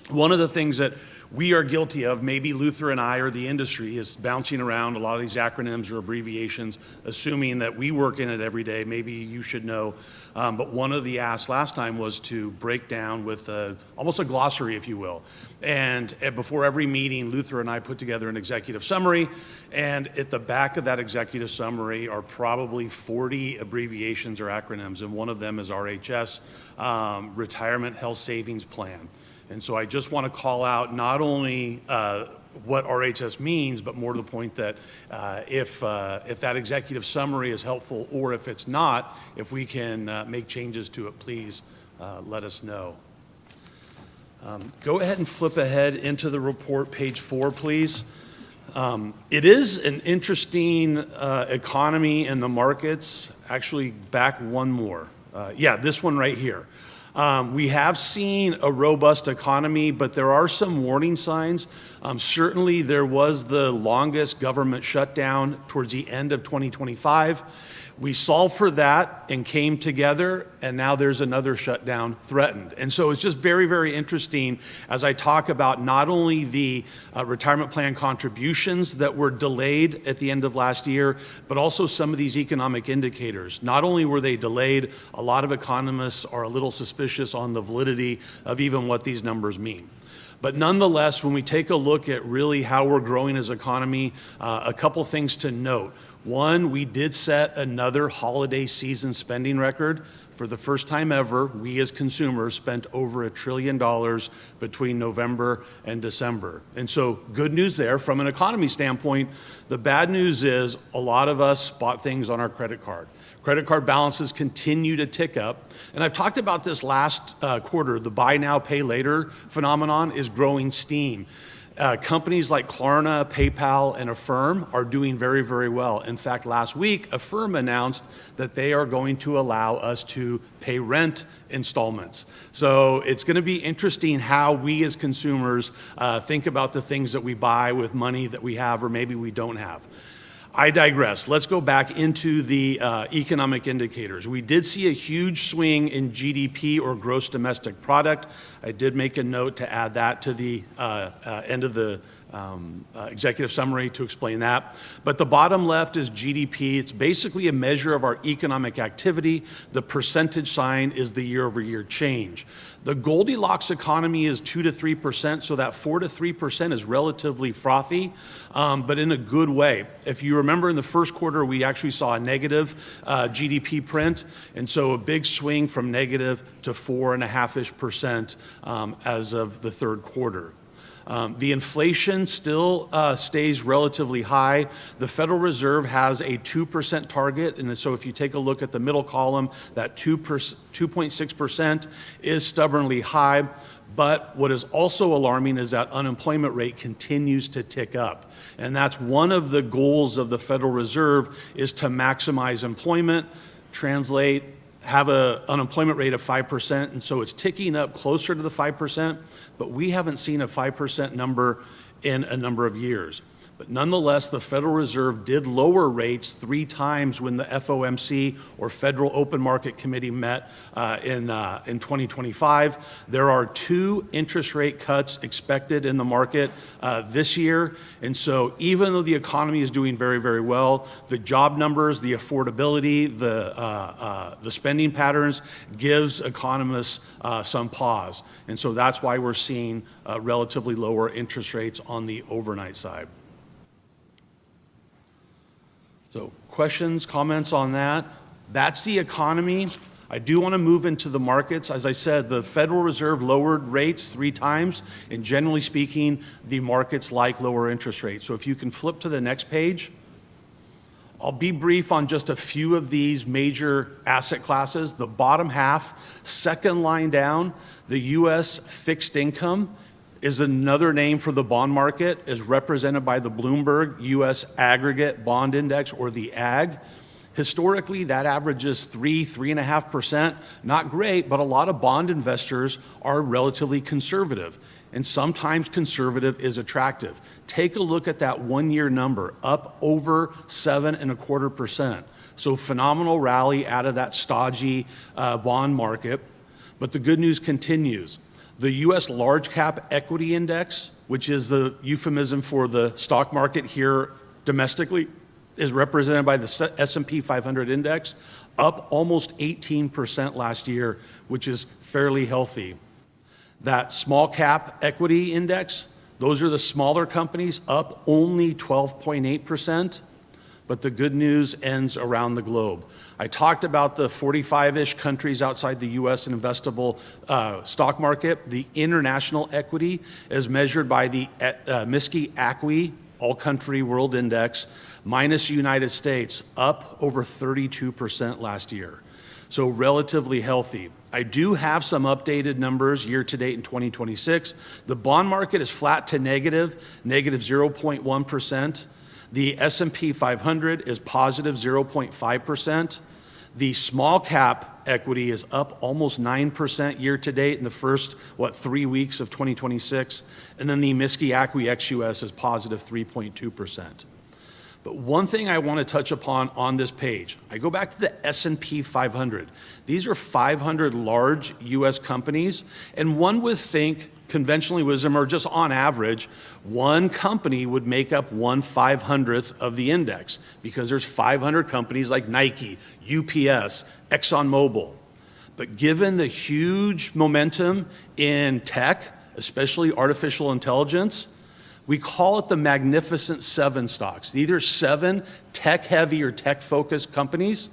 one of the things that we are guilty of, maybe Luther and I or the industry, is bouncing around a lot of these acronyms or abbreviations, assuming that we work in it every day. Maybe you should know. But one of the asks last time was to break down with almost a glossary, if you will. And before every meeting, Luther and I put together an executive summary. And at the back of that executive summary are probably 40 abbreviations or acronyms. And one of them is RHS, Retirement Health Savings Plan. And so I just want to call out not only what RHS means, but more to the point that if that executive summary is helpful, or if it's not, if we can make changes to it, please let us know. Go ahead and flip ahead into the report, page 4, please. It is an interesting economy in the markets. Actually, back one more. Yeah, this one right here. We have seen a robust economy, but there are some warning signs. Certainly, there was the longest government shutdown towards the end of 2025. We solved for that and came together, and now there's another shutdown threatened. And so it's just very, very interesting as I talk about not only the retirement plan contributions that were delayed at the end of last year, but also some of these economic indicators. Not only were they delayed, a lot of economists are a little suspicious on the validity of even what these numbers mean. But nonetheless, when we take a look at really how we're growing as an economy, a couple things to note. One, we did set another holiday season spending record. For the first time ever, we as consumers spent over $1 trillion between November and December. And so good news there from an economy standpoint. The bad news is a lot of us bought things on our credit card. Credit card balances continue to tick up. And I've talked about this last quarter. The buy now, pay later phenomenon is growing steam. Companies like Klarna, PayPal, and Affirm are doing very, very well. In fact, last week, Affirm announced that they are going to allow us to pay rent installments. So it's going to be interesting how we as consumers think about the things that we buy with money that we have or maybe we don't have. I digress. Let's go back into the economic indicators. We did see a huge swing in GDP, or gross domestic product. I did make a note to add that to the end of the executive summary to explain that. But the bottom left is GDP. It's basically a measure of our economic activity. The percentage sign is the year-over-year change. The Goldilocks economy is 2 to 3%, so that 4 to 3% is relatively frothy, but in a good way. If you remember in the first quarter, we actually saw a negative GDP print, and so a big swing from negative to 4.5-ish% as of the third quarter. The inflation still stays relatively high. The Federal Reserve has a 2% target, and so if you take a look at the middle column, that 2.6% is stubbornly high. But what is also alarming is that unemployment rate continues to tick up. And that's one of the goals of the Federal Reserve, is to maximize employment, translate, have an unemployment rate of 5%, and so it's ticking up closer to the 5%, but we haven't seen a 5% number in a number of years. But nonetheless, the Federal Reserve did lower rates 3 times when the FOMC, or Federal Open Market Committee, met in 2025. There are 2 interest rate cuts expected in the market this year. And so even though the economy is doing very, very well, the job numbers, the affordability, the spending patterns gives economists some pause. And so that's why we're seeing relatively lower interest rates on the overnight side. So questions, comments on that? That's the economy. I do want to move into the markets. As I said, the Federal Reserve lowered rates 3 times, and generally speaking, the markets like lower interest rates. So if you can flip to the next page, I'll be brief on just a few of these major asset classes. The bottom half, second line down, the U.S. fixed income is another name for the bond market, is represented by the Bloomberg U.S. Aggregate Bond Index, or the AG. Historically, that averages 3.5%. Not great, but a lot of bond investors are relatively conservative, and sometimes conservative is attractive. Take a look at that 1-year number, up over 7.25%. So phenomenal rally out of that stodgy bond market. But the good news continues. The U.S. Large Cap Equity Index, which is the euphemism for the stock market here domestically, is represented by the S&P 500 index, up almost 18% last year, which is fairly healthy. That Small Cap Equity Index, those are the smaller companies, up only 12.8%. But the good news ends around the globe. I talked about the 45-ish countries outside the U.S. and investable stock market. The international equity is measured by the MSCI ACWI, All Country World Index, minus United States, up over 32% last year. So relatively healthy. I do have some updated numbers year to date in 2026. The bond market is flat to negative 0.1%. The S&P 500 is positive 0.5%. The small cap equity is up almost 9% year to date in the first, 3 weeks of 2026. And then the MSCI ACWI ex-US is positive 3.2%. But one thing I want to touch upon on this page, I go back to the S&P 500. These are 500 large US companies, and one would think, conventionally wisdom, or just on average, one company would make up 1/500th of the index, because there's 500 companies like Nike, UPS, ExxonMobil. But given the huge momentum in tech, especially artificial intelligence, we call it the Magnificent Seven stocks. These are 7 tech-heavy or tech-focused companies.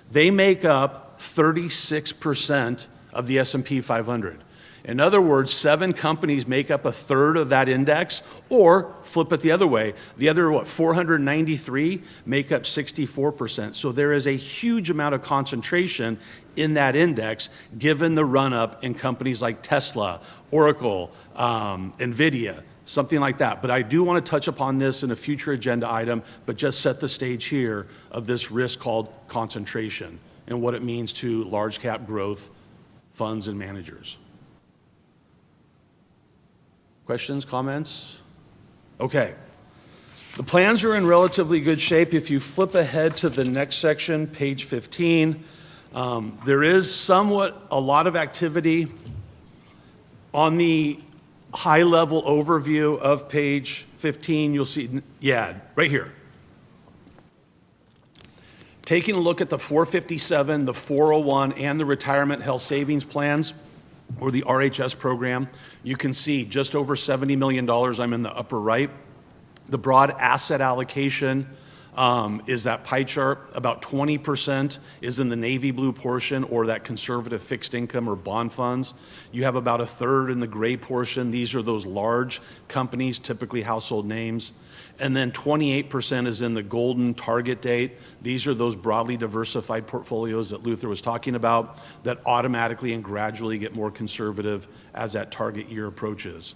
They make up 36% of the S&P 500. In other words, 7 companies make up 1/3 of that index, or flip it the other way. The other, 493 make up 64%. So there is a huge amount of concentration in that index, given the run-up in companies like Tesla, Oracle, NVIDIA, something like that. But I do want to touch upon this in a future agenda item, but just set the stage here of this risk called concentration and what it means to large cap growth funds and managers. Questions, comments? Okay. The plans are in relatively good shape. If you flip ahead to the next section, page 15, there is a lot of activity on the high-level overview of page 15, you'll see, yeah, right here. Taking a look at the 457, the 401, and the retirement health savings plans, or the RHS program, you can see just over $70 million. I'm in the upper right. The broad asset allocation is that pie chart. About 20% is in the navy blue portion, or that conservative fixed income or bond funds. You have about a third in the gray portion. These are those large companies, typically household names. And then 28% is in the golden target date. These are those broadly diversified portfolios that Luther was talking about that automatically and gradually get more conservative as that target year approaches.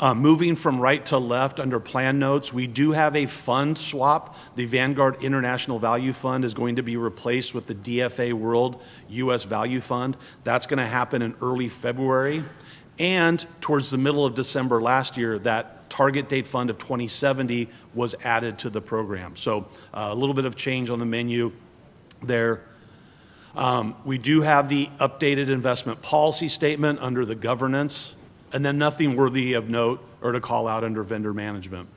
Moving from right to left under plan notes, we do have a fund swap. The Vanguard International Value Fund is going to be replaced with the DFA World US Value Fund. That's going to happen in early February. And towards the middle of December last year, that target date fund of 2070 was added to the program. So a little bit of change on the menu there. We do have the updated investment policy statement under the governance, and then nothing worthy of note or to call out under vendor management.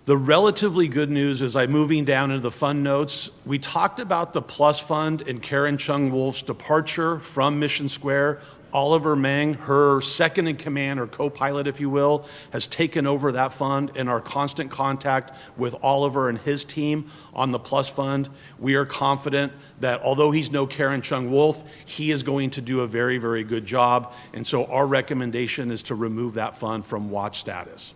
The relatively good news is I'm moving down into the fund notes. We talked about the Plus Fund and Karen Chung Wolf's departure from Mission Square. Oliver Meng, her second in command or co-pilot, if you will, has taken over that fund, and our constant contact with Oliver and his team on the Plus Fund. We are confident that although he's no Karen Chung Wolf, he is going to do a very, very good job. And so our recommendation is to remove that fund from watch status.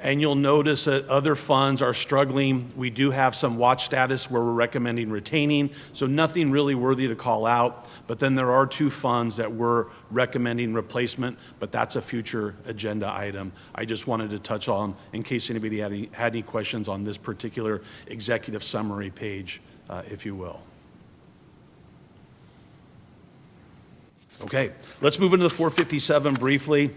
And you'll notice that other funds are struggling. We do have some watch status where we're recommending retaining, so nothing really worthy to call out. But then there are two funds that we're recommending replacement, but that's a future agenda item. I just wanted to touch on in case anybody had any questions on this particular executive summary page, if you will. Okay, let's move into the 457 briefly.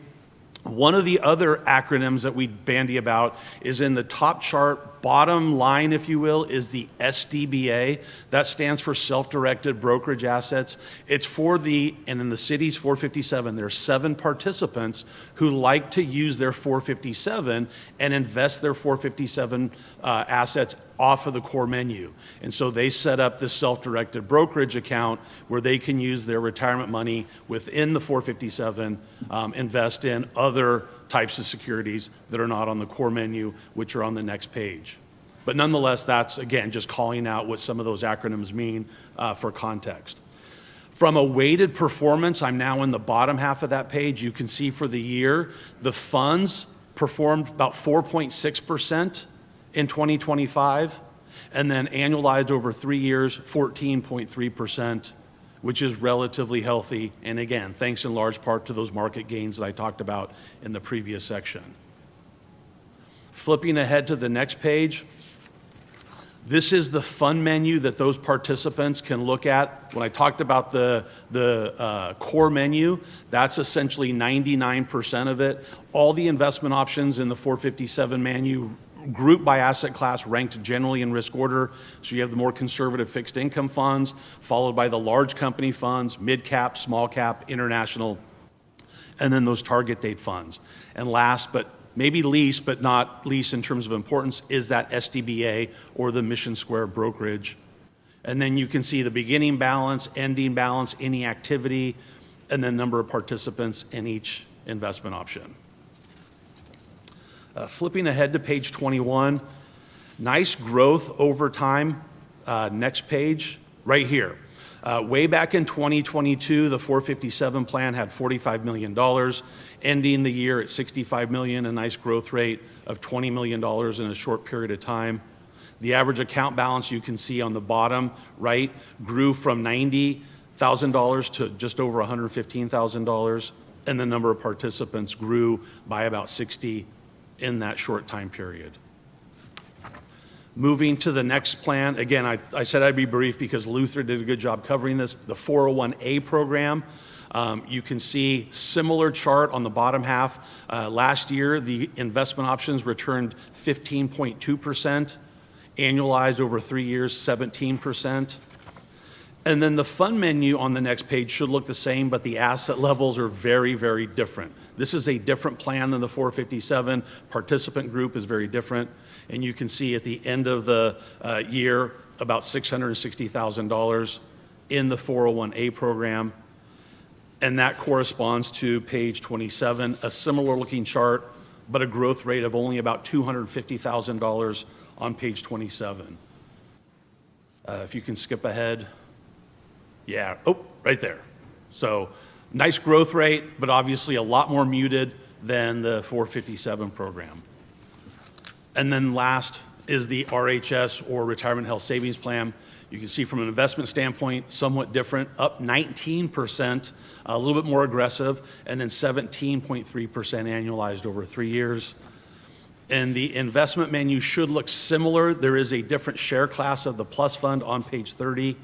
One of the other acronyms that we bandy about is in the top chart, bottom line, if you will, is the SDBA. That stands for Self-Directed Brokerage Assets. It's for and in the city's 457, there are 7 participants who like to use their 457 and invest their 457 assets off of the core menu. And so they set up this self-directed brokerage account where they can use their retirement money within the 457, invest in other types of securities that are not on the core menu, which are on the next page. But nonetheless, that's, again, just calling out what some of those acronyms mean for context. From a weighted performance, I'm now in the bottom half of that page. You can see for the year, the funds performed about 4.6% in 2025, and then annualized over 3 years, 14.3%, which is relatively healthy. And again, thanks in large part to those market gains that I talked about in the previous section. Flipping ahead to the next page, this is the fund menu that those participants can look at. When I talked about the core menu, that's essentially 99% of it. All the investment options in the 457 menu grouped by asset class, ranked generally in risk order. So you have the more conservative fixed income funds, followed by the large company funds, mid cap, small cap, international, and then those target date funds. And last, but maybe least, but not least in terms of importance, is that SDBA, or the Mission Square brokerage. And then you can see the beginning balance, ending balance, any activity, and then number of participants in each investment option. Flipping ahead to page 21, nice growth over time. Next page, right here. Way back in 2022, the 457 plan had $45 million, ending the year at $65 million, a nice growth rate of $20 million in a short period of time. The average account balance, you can see on the bottom right, grew from $90,000 to just over $115,000, and the number of participants grew by about 60 in that short time period. Moving to the next plan, again, I said I'd be brief because Luther did a good job covering this. The 401A program, you can see similar chart on the bottom half. Last year, the investment options returned 15.2%, annualized over 3 years, 17%. And then the fund menu on the next page should look the same, but the asset levels are very, very different. This is a different plan than the 457. Participant group is very different. And you can see at the end of the year, about $660,000 in the 401A program. And that corresponds to page 27, a similar looking chart, but a growth rate of only about $250,000 on page 27. If you can skip ahead. Yeah, oh, right there. So nice growth rate, but obviously a lot more muted than the 457 program. And then last is the RHS, or Retirement Health Savings Plan. You can see from an investment standpoint, somewhat different, up 19%, a little bit more aggressive, and then 17.3% annualized over 3 years. And the investment menu should look similar. There is a different share class of the Plus Fund on page 30.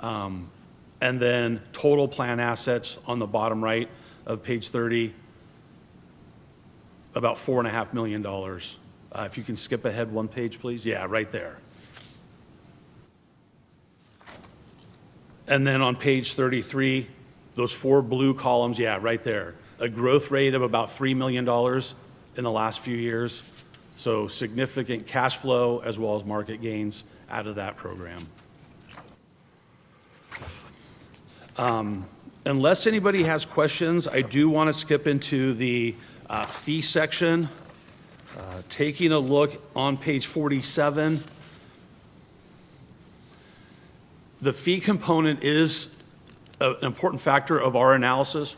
And then total plan assets on the bottom right of page 30, about $4.5 million. If you can skip ahead one page, please. Yeah, right there. And then on page 33, those 4 blue columns, yeah, right there. A growth rate of about $3 million in the last few years. So significant cash flow as well as market gains out of that program. Unless anybody has questions, I do want to skip into the fee section. Taking a look on page 47, the fee component is an important factor of our analysis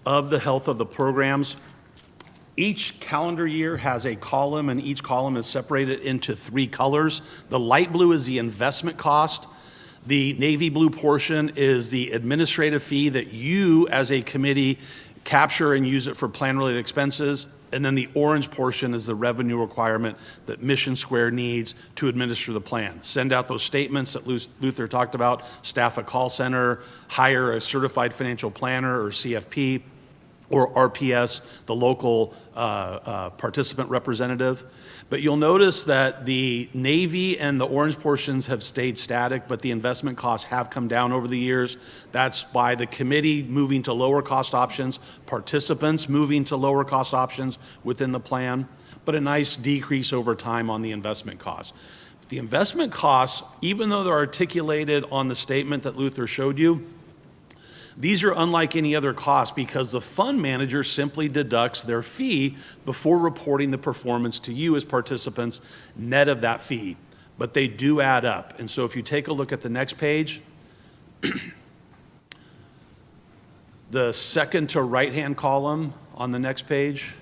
of the health of the programs. Each calendar year has a column, and each column is separated into 3 colors. The light blue is the investment cost. The navy blue portion is the administrative fee that you as a committee capture and use it for plan-related expenses. And then the orange portion is the revenue requirement that Mission Square needs to administer the plan. Send out those statements that Luther talked about, staff a call center, hire a certified financial planner or CFP, or RPS, the local participant representative. But you'll notice that the navy and the orange portions have stayed static, but the investment costs have come down over the years. That's by the committee moving to lower cost options, participants moving to lower cost options within the plan, but a nice decrease over time on the investment costs. The investment costs, even though they're articulated on the statement that Luther showed you, these are unlike any other cost because the fund manager simply deducts their fee before reporting the performance to you as participants, net of that fee. But they do add up. And so if you take a look at the next page, the second to right-hand column on the next page,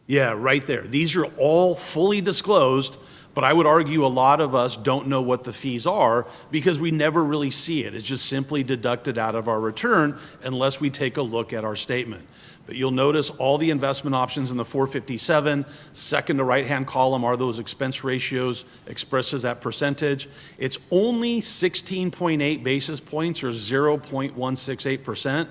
yeah, right there. These are all fully disclosed, but I would argue a lot of us don't know what the fees are because we never really see it. It's just simply deducted out of our return unless we take a look at our statement. But you'll notice all the investment options in the 457, second to right-hand column are those expense ratios expressed as that percentage. It's only 16.8 basis points or 0.168%.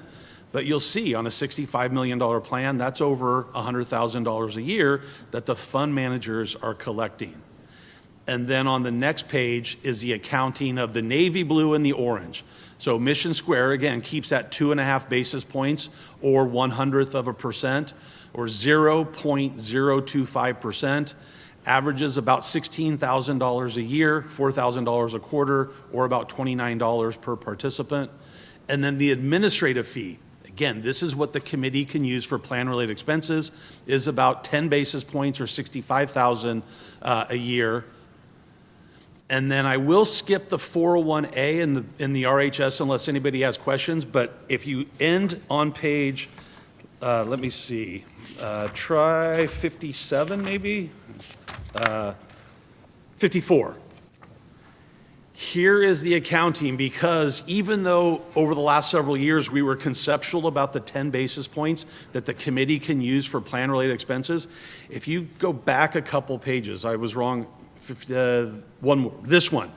But you'll see on a $65 million plan, that's over $100,000 a year that the fund managers are collecting. And then on the next page is the accounting of the navy blue and the orange. So Mission Square, again, keeps that 2.5 basis points or 1/100%, or 0.025%, averages about $16,000 a year, $4,000 a quarter, or about $29 per participant. And then the administrative fee, again, this is what the committee can use for plan-related expenses, is about 10 basis points or $65,000 a year. And then I will skip the 401A in the RHS unless anybody has questions. But if you end on page, let me see, try 57 maybe, 54. Here is the accounting, because even though over the last several years we were conceptual about the 10 basis points that the committee can use for plan-related expenses, if you go back a couple pages, I was wrong, one more, this one.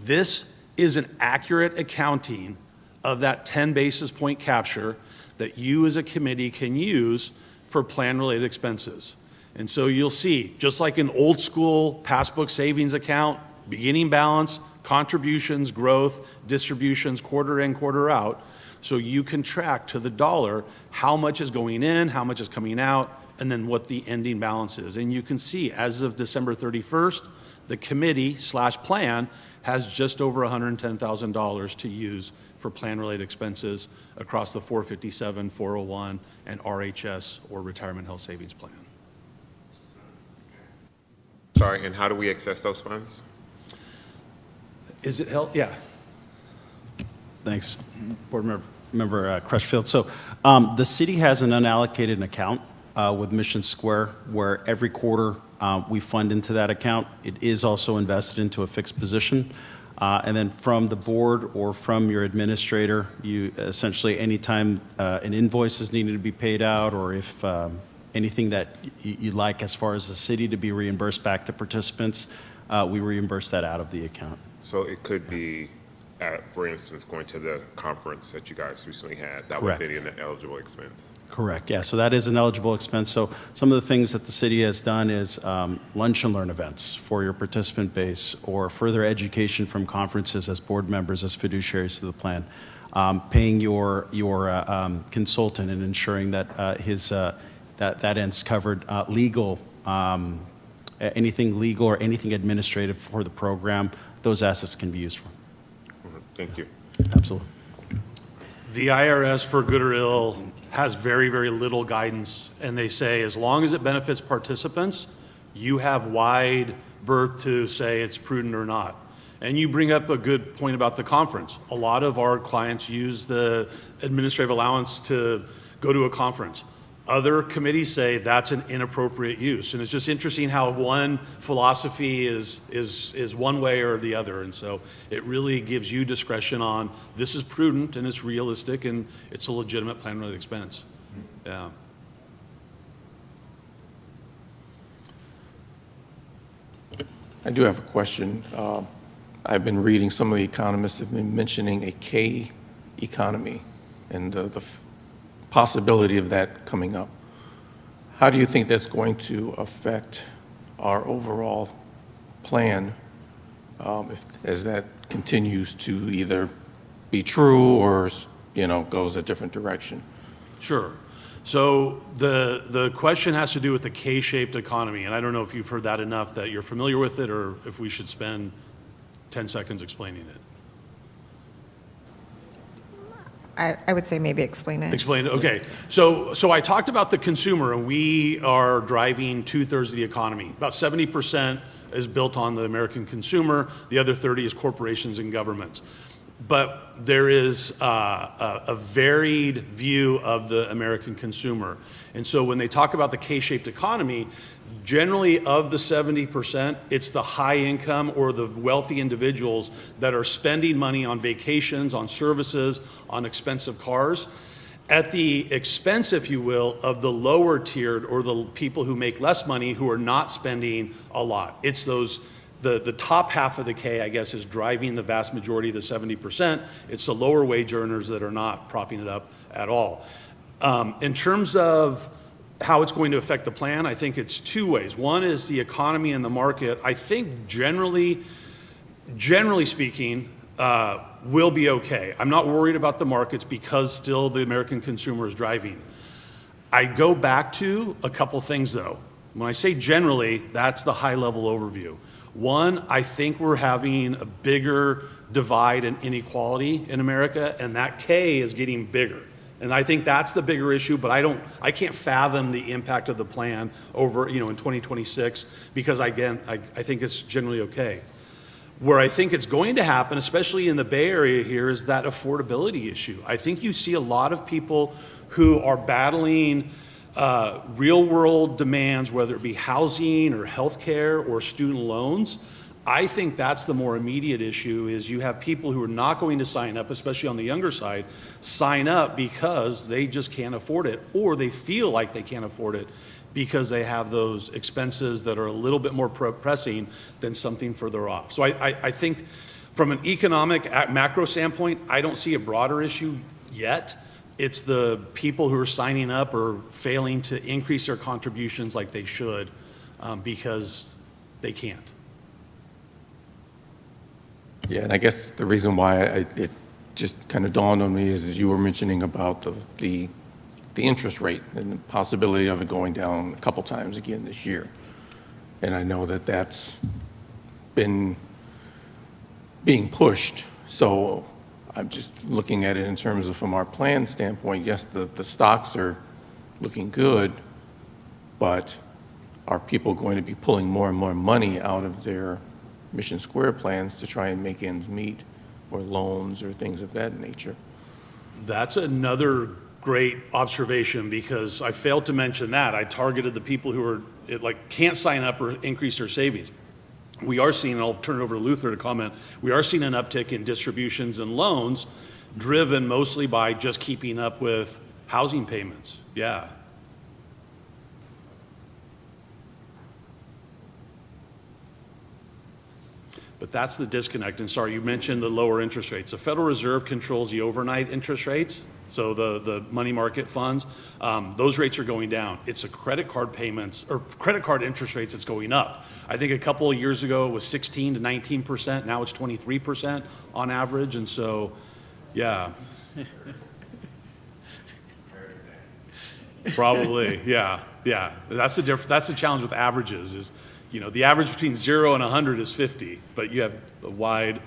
This is an accurate accounting of that 10 basis point capture that you as a committee can use for plan-related expenses. And so you'll see, just like an old school passbook savings account, beginning balance, contributions, growth, distributions, quarter in, quarter out, so you can track to the dollar how much is going in, how much is coming out, and then what the ending balance is. And you can see, as of December 31st, the committee/plan has just over $110,000 to use for plan-related expenses across the 457, 401, and RHS, or Retirement Health Savings Plan. Sorry, and how do we access those funds? Is it health? Yeah. Thanks, Board Member Crutchfield. So the city has an unallocated account with Mission Square where every quarter we fund into that account. It is also invested into a fixed position. And then from the board or from your administrator, you essentially, anytime an invoice is needed to be paid out, or if anything that you'd like as far as the city to be reimbursed back to participants, we reimburse that out of the account. So it could be, for instance, going to the conference that you guys recently had. That Correct. would be an eligible expense. Correct, yeah, so that is an eligible expense. So some of the things that the city has done is lunch and learn events for your participant base, or further education from conferences as board members, as fiduciaries to the plan, paying your consultant and ensuring that that end's covered, legal, anything legal or anything administrative for the program, those assets can be used for. Thank you. Absolutely. The IRS, for good or ill, has very, very little guidance, and they say as long as it benefits participants, you have wide berth to say it's prudent or not. And you bring up a good point about the conference. A lot of our clients use the administrative allowance to go to a conference. Other committees say that's an inappropriate use. And it's just interesting how one philosophy is one way or the other. And so it really gives you discretion on this is prudent and it's realistic and it's a legitimate plan-related expense. Yeah. I do have a question. I've been reading, some of the economists have been mentioning a K economy and the possibility of that coming up. How do you think that's going to affect our overall plan as that continues to either be true or, goes a different direction? Sure. So the question has to do with the K-shaped economy, and I don't know if you've heard that enough that you're familiar with it, or if we should spend 10 seconds explaining it. I would say maybe explain it. Explain it. Okay. So I talked about the consumer, and we are driving 2/3 of the economy. About 70% is built on the American consumer. The other 30 is corporations and governments. But there is a varied view of the American consumer. And so when they talk about the K-shaped economy, generally of the 70%, it's the high income or the wealthy individuals that are spending money on vacations, on services, on expensive cars, at the expense, if you will, of the lower tiered or the people who make less money who are not spending a lot. It's those, the top half of the K, I guess, is driving the vast majority of the 70%. It's the lower wage earners that are not propping it up at all. In terms of how it's going to affect the plan, I think it's two ways. One is the economy and the market. I think generally speaking, will be okay. I'm not worried about the markets because still the American consumer is driving. I go back to a couple things though. When I say generally, that's the high level overview. One, I think we're having a bigger divide and inequality in America, and that K is getting bigger. And I think that's the bigger issue, but I can't fathom the impact of the plan over, in 2026, because again, I think it's generally okay. Where I think it's going to happen, especially in the Bay Area here, is that affordability issue. I think you see a lot of people who are battling real world demands, whether it be housing or healthcare or student loans. I think that's the more immediate issue, is you have people who are not going to sign up, especially on the younger side, sign up because they just can't afford it, or they feel like they can't afford it because they have those expenses that are a little bit more pressing than something further off. So I think from an economic macro standpoint, I don't see a broader issue yet. It's the people who are signing up or failing to increase their contributions like they should because they can't. Yeah, and I guess the reason why it just kind of dawned on me is you were mentioning about the interest rate and the possibility of it going down a couple times again this year. And I know that that's been being pushed. So I'm just looking at it in terms of from our plan standpoint, yes, the stocks are looking good, but are people going to be pulling more and more money out of their Mission Square plans to try and make ends meet, or loans or things of that nature? That's another great observation, because I failed to mention that. I targeted the people who are, can't sign up or increase their savings. We are seeing, and I'll turn it over to Luther to comment, we are seeing an uptick in distributions and loans driven mostly by just keeping up with housing payments. Yeah. But that's the disconnect. And sorry, you mentioned the lower interest rates. The Federal Reserve controls the overnight interest rates, so the money market funds. Those rates are going down. It's the credit card payments or credit card interest rates that's going up. I think a couple of years ago it was 16 to 19%. Now it's 23% on average. And so, yeah. Probably, yeah. That's the challenge with averages is, the average between 0 and 100 is 50, but you have a wide,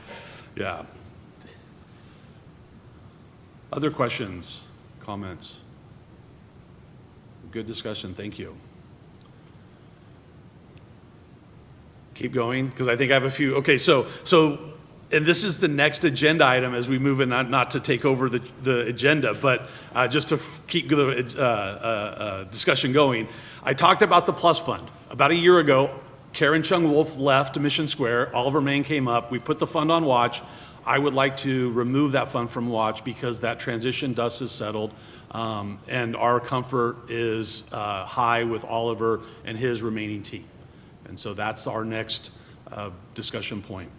yeah. Other questions, comments? Good discussion, thank you. Keep going, because I think I have a few. Okay, so, and this is the next agenda item as we move in, not to take over the agenda, but just to keep the discussion going. I talked about the Plus Fund. About a year ago, Karen Chung-Wolf left Mission Square. Oliver Main came up. We put the fund on watch. I would like to remove that fund from watch because that transition dust is settled, and our comfort is high with Oliver and his remaining team. And so that's our next discussion point.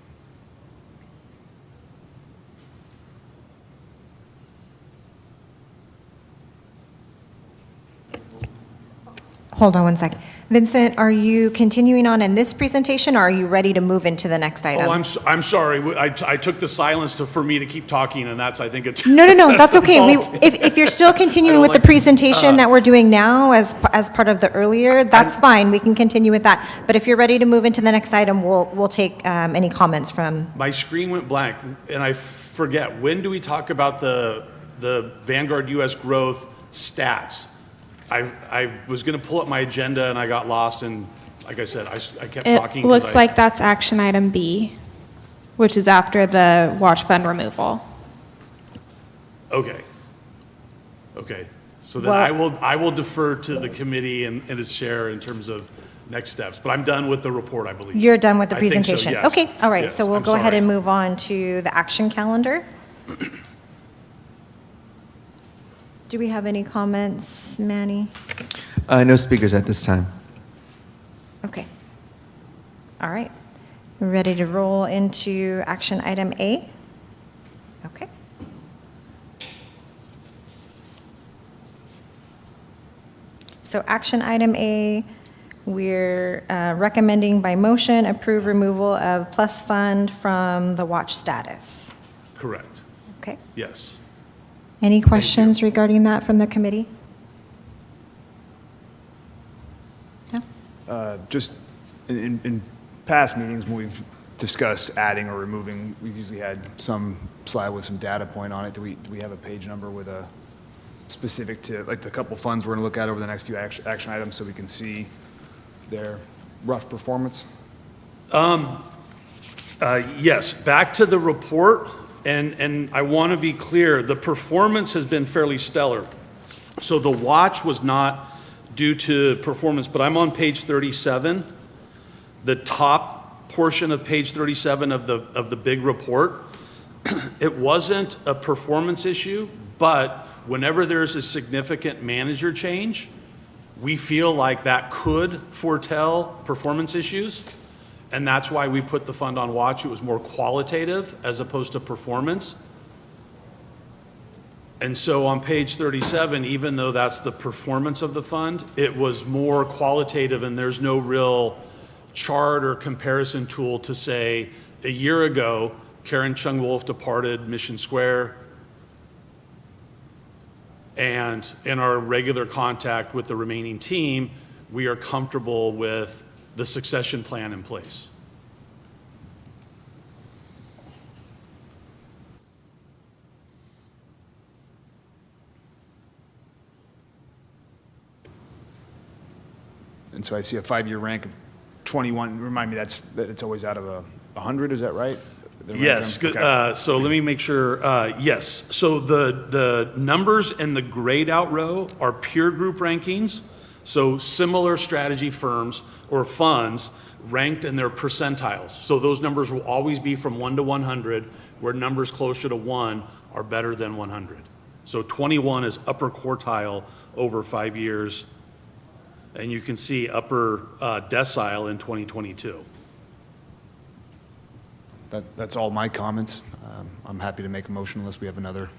Hold on one sec. Vincent, are you continuing on in this presentation, or are you ready to move into the next item? Oh, I'm sorry. I took the silence for me to keep talking, and that's, I think it's... No, that's okay. If you're still continuing with the presentation that we're doing now as part of the earlier, that's fine. We can continue with that. But if you're ready to move into the next item, we'll take any comments from... My screen went blank, and I forget. When do we talk about the Vanguard U.S. growth stats? I was going to pull up my agenda and I got lost, and like I said, I kept talking. It looks like that's action item B, which is after the watch fund removal. Okay. So then I will defer to the committee and its chair in terms of next steps, but I'm done with the report, I believe. You're done with the I think so, presentation? yes. Okay, all right. Yes, So we'll I'm go ahead sorry. and move on to the action calendar. Do we have any comments, Manny? No speakers at this time. Okay. All right. We're ready to roll into action item A? Okay. So action item A, we're recommending by motion approve removal of Plus Fund from the watch status. Correct. Okay. Yes. Any questions regarding that from the committee? No? Just in past meetings when we've discussed adding or removing, we've usually had some slide with some data point on it. Do we have a page number with a specific to, like, the couple funds we're going to look at over the next few action items so we can see their rough performance? Yes, back to the report, and I want to be clear, the performance has been fairly stellar. So the watch was not due to performance, but I'm on page 37, the top portion of page 37 of the big report. It wasn't a performance issue, but whenever there's a significant manager change, we feel like that could foretell performance issues. And that's why we put the fund on watch. It was more qualitative as opposed to performance. And so on page 37, even though that's the performance of the fund, it was more qualitative, and there's no real chart or comparison tool to say a year ago Karen Chung Wolf departed Mission Square. And in our regular contact with the remaining team, we are comfortable with the succession plan in place. And so I see a 5-year rank of 21. Remind me, that's always out of 100, is that right? The rank Yes, them? good. Okay. So let me make sure, yes. So the numbers in the grayed out row are peer group rankings. So similar strategy firms or funds ranked in their percentiles. So those numbers will always be from 1 to 100, where numbers closer to 1 are better than 100. So 21 is upper quartile over 5 years. And you can see upper decile in 2022. That's all my comments. I'm happy to make a motion unless we have another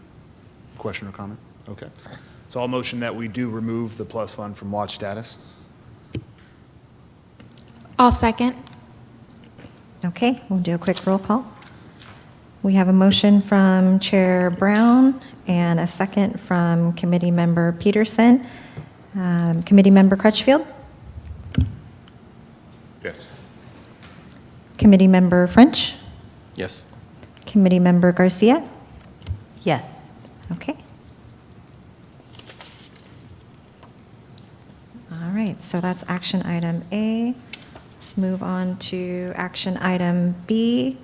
question or comment. Okay. So I'll motion that we do remove the plus fund from watch status. I'll second. Okay, we'll do a quick roll call. We have a motion from Chair Brown and a second from Committee Member Peterson. Committee Member Crutchfield? Yes. Committee Member French? Yes. Committee Member Garcia? Yes. Okay. All right, so that's action item A. Let's move on to action item B.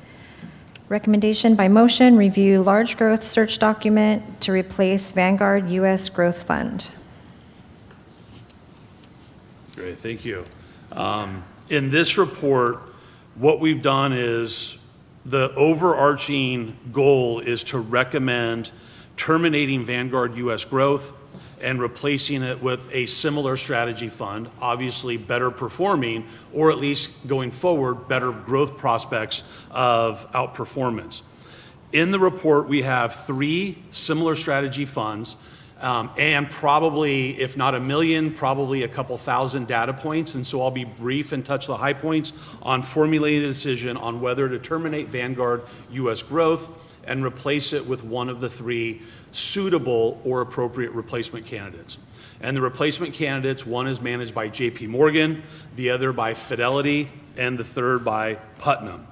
Recommendation by motion, review large growth search document to replace Vanguard U.S. Growth Fund. Great, thank you. In this report, what we've done is the overarching goal is to recommend terminating Vanguard U.S. Growth and replacing it with a similar strategy fund, obviously better performing, or at least going forward, better growth prospects of outperformance. In the report, we have 3 similar strategy funds, and probably, if not 1 million, probably a couple thousand data points. And so I'll be brief and touch the high points on formulating a decision on whether to terminate Vanguard U.S. Growth and replace it with one of the 3 suitable or appropriate replacement candidates. And the replacement candidates, one is managed by JP Morgan, the other by Fidelity, and the third by Putnam.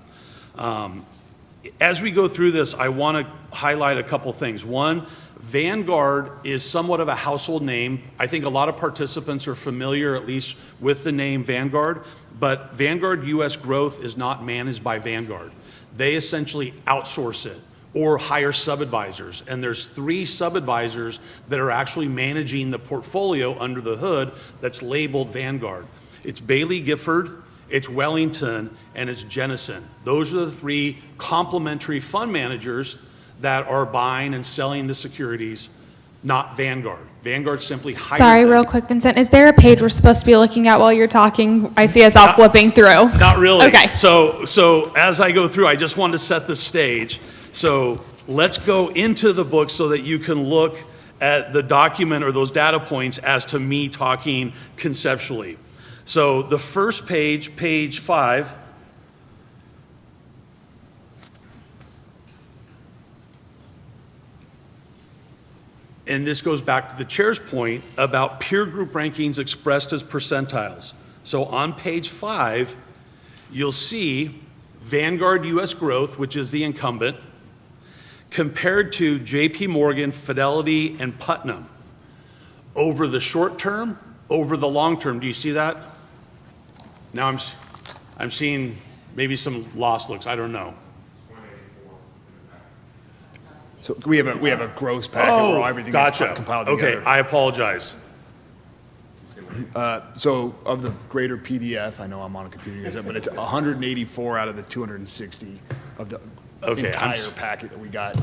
As we go through this, I want to highlight a couple things. One, Vanguard is somewhat of a household name. I think a lot of participants are familiar, at least, with the name Vanguard, but Vanguard U.S. Growth is not managed by Vanguard. They essentially outsource it or hire sub-advisors, and there's 3 sub-advisors that are actually managing the portfolio under the hood that's labeled Vanguard. It's Bailey Gifford, it's Wellington, and it's Jennison. Those are the 3 complementary fund managers that are buying and selling the securities, not Vanguard. Vanguard simply hired Sorry, them. real quick, Vincent. Is there a page we're supposed to be looking at while you're talking? I see us all flipping through. Not really. Okay. So as I go through, I just wanted to set the stage. So let's go into the book so that you can look at the document or those data points as to me talking conceptually. So the first page, page 5, and this goes back to the chair's point about peer group rankings expressed as percentiles. So on page 5, you'll see Vanguard U.S. Growth, which is the incumbent, compared to JP Morgan, Fidelity, and Putnam. Over the short term, over the long term. Do you see that? Now I'm seeing maybe some lost looks. I don't know. So we have a gross packet where everything gotcha. gets compiled together. Okay, I apologize. So of the greater PDF, I know I'm on a computer, but it's 184 out of the 260 of the entire packet that we got.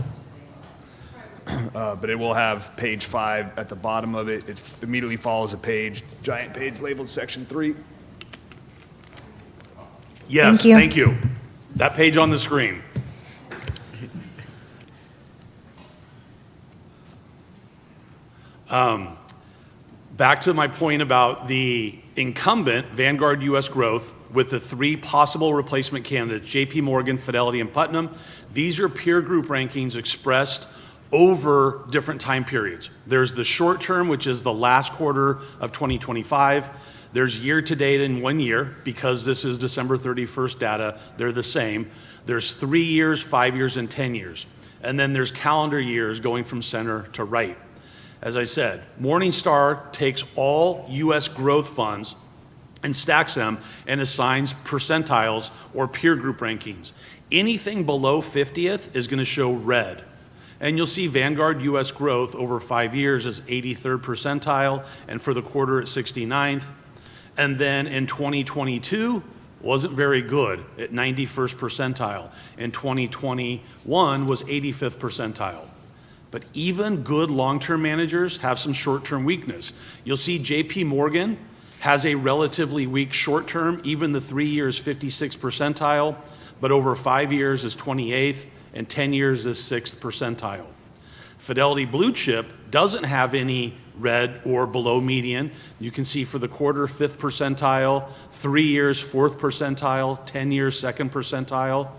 But it will have page 5 at the bottom of it. It immediately follows a page, giant page labeled section 3. Yes, Thank you. thank you. That page on the screen. Back to my point about the incumbent, Vanguard U.S. Growth, with the 3 possible replacement candidates, JP Morgan, Fidelity, and Putnam. These are peer group rankings expressed over different time periods. There's the short term, which is the last quarter of 2025. There's year to date in 1 year, because this is December 31st data, they're the same. There's 3 years, 5 years, and 10 years. And then there's calendar years going from center to right. As I said, Morningstar takes all US growth funds and stacks them and assigns percentiles or peer group rankings. Anything below 50th is going to show red. And you'll see Vanguard US growth over 5 years is 83rd percentile, and for the quarter at 69th. And then in 2022, wasn't very good at 91st percentile. In 2021 was 85th percentile. But even good long-term managers have some short-term weakness. You'll see JP Morgan has a relatively weak short-term, even the 3 years 56th percentile, but over 5 years is 28th, and 10 years is 6th percentile. Fidelity Blue Chip doesn't have any red or below median. You can see for the quarter, 5th percentile, 3 years, 4th percentile, 10 years, 2nd percentile.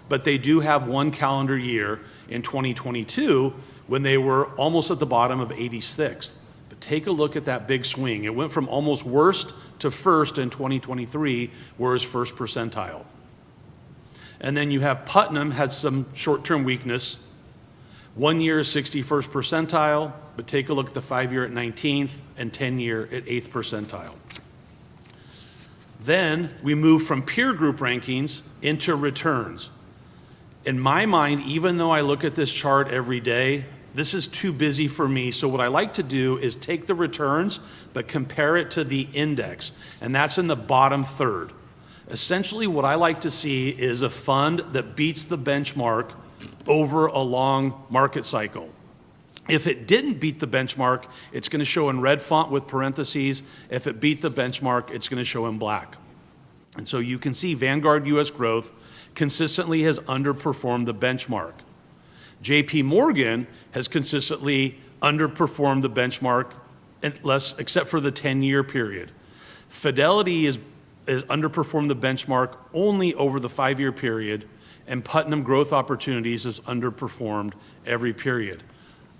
But they do have 1 calendar year in 2022 when they were almost at the bottom of 86th. But take a look at that big swing. It went from almost worst to first in 2023, whereas 1st percentile. And then you have Putnam had some short-term weakness. 1 year 61st percentile, but take a look at the 5 year at 19th and 10 year at 8th percentile. Then we move from peer group rankings into returns. In my mind, even though I look at this chart every day, this is too busy for me. So what I like to do is take the returns, but compare it to the index. And that's in the bottom third. Essentially, what I like to see is a fund that beats the benchmark over a long market cycle. If it didn't beat the benchmark, it's going to show in red font with parentheses. If it beat the benchmark, it's going to show in black. And so you can see Vanguard US Growth consistently has underperformed the benchmark. JP Morgan has consistently underperformed the benchmark, except for the 10-year period. Fidelity is underperformed the benchmark only over the 5-year period, and Putnam Growth Opportunities has underperformed every period.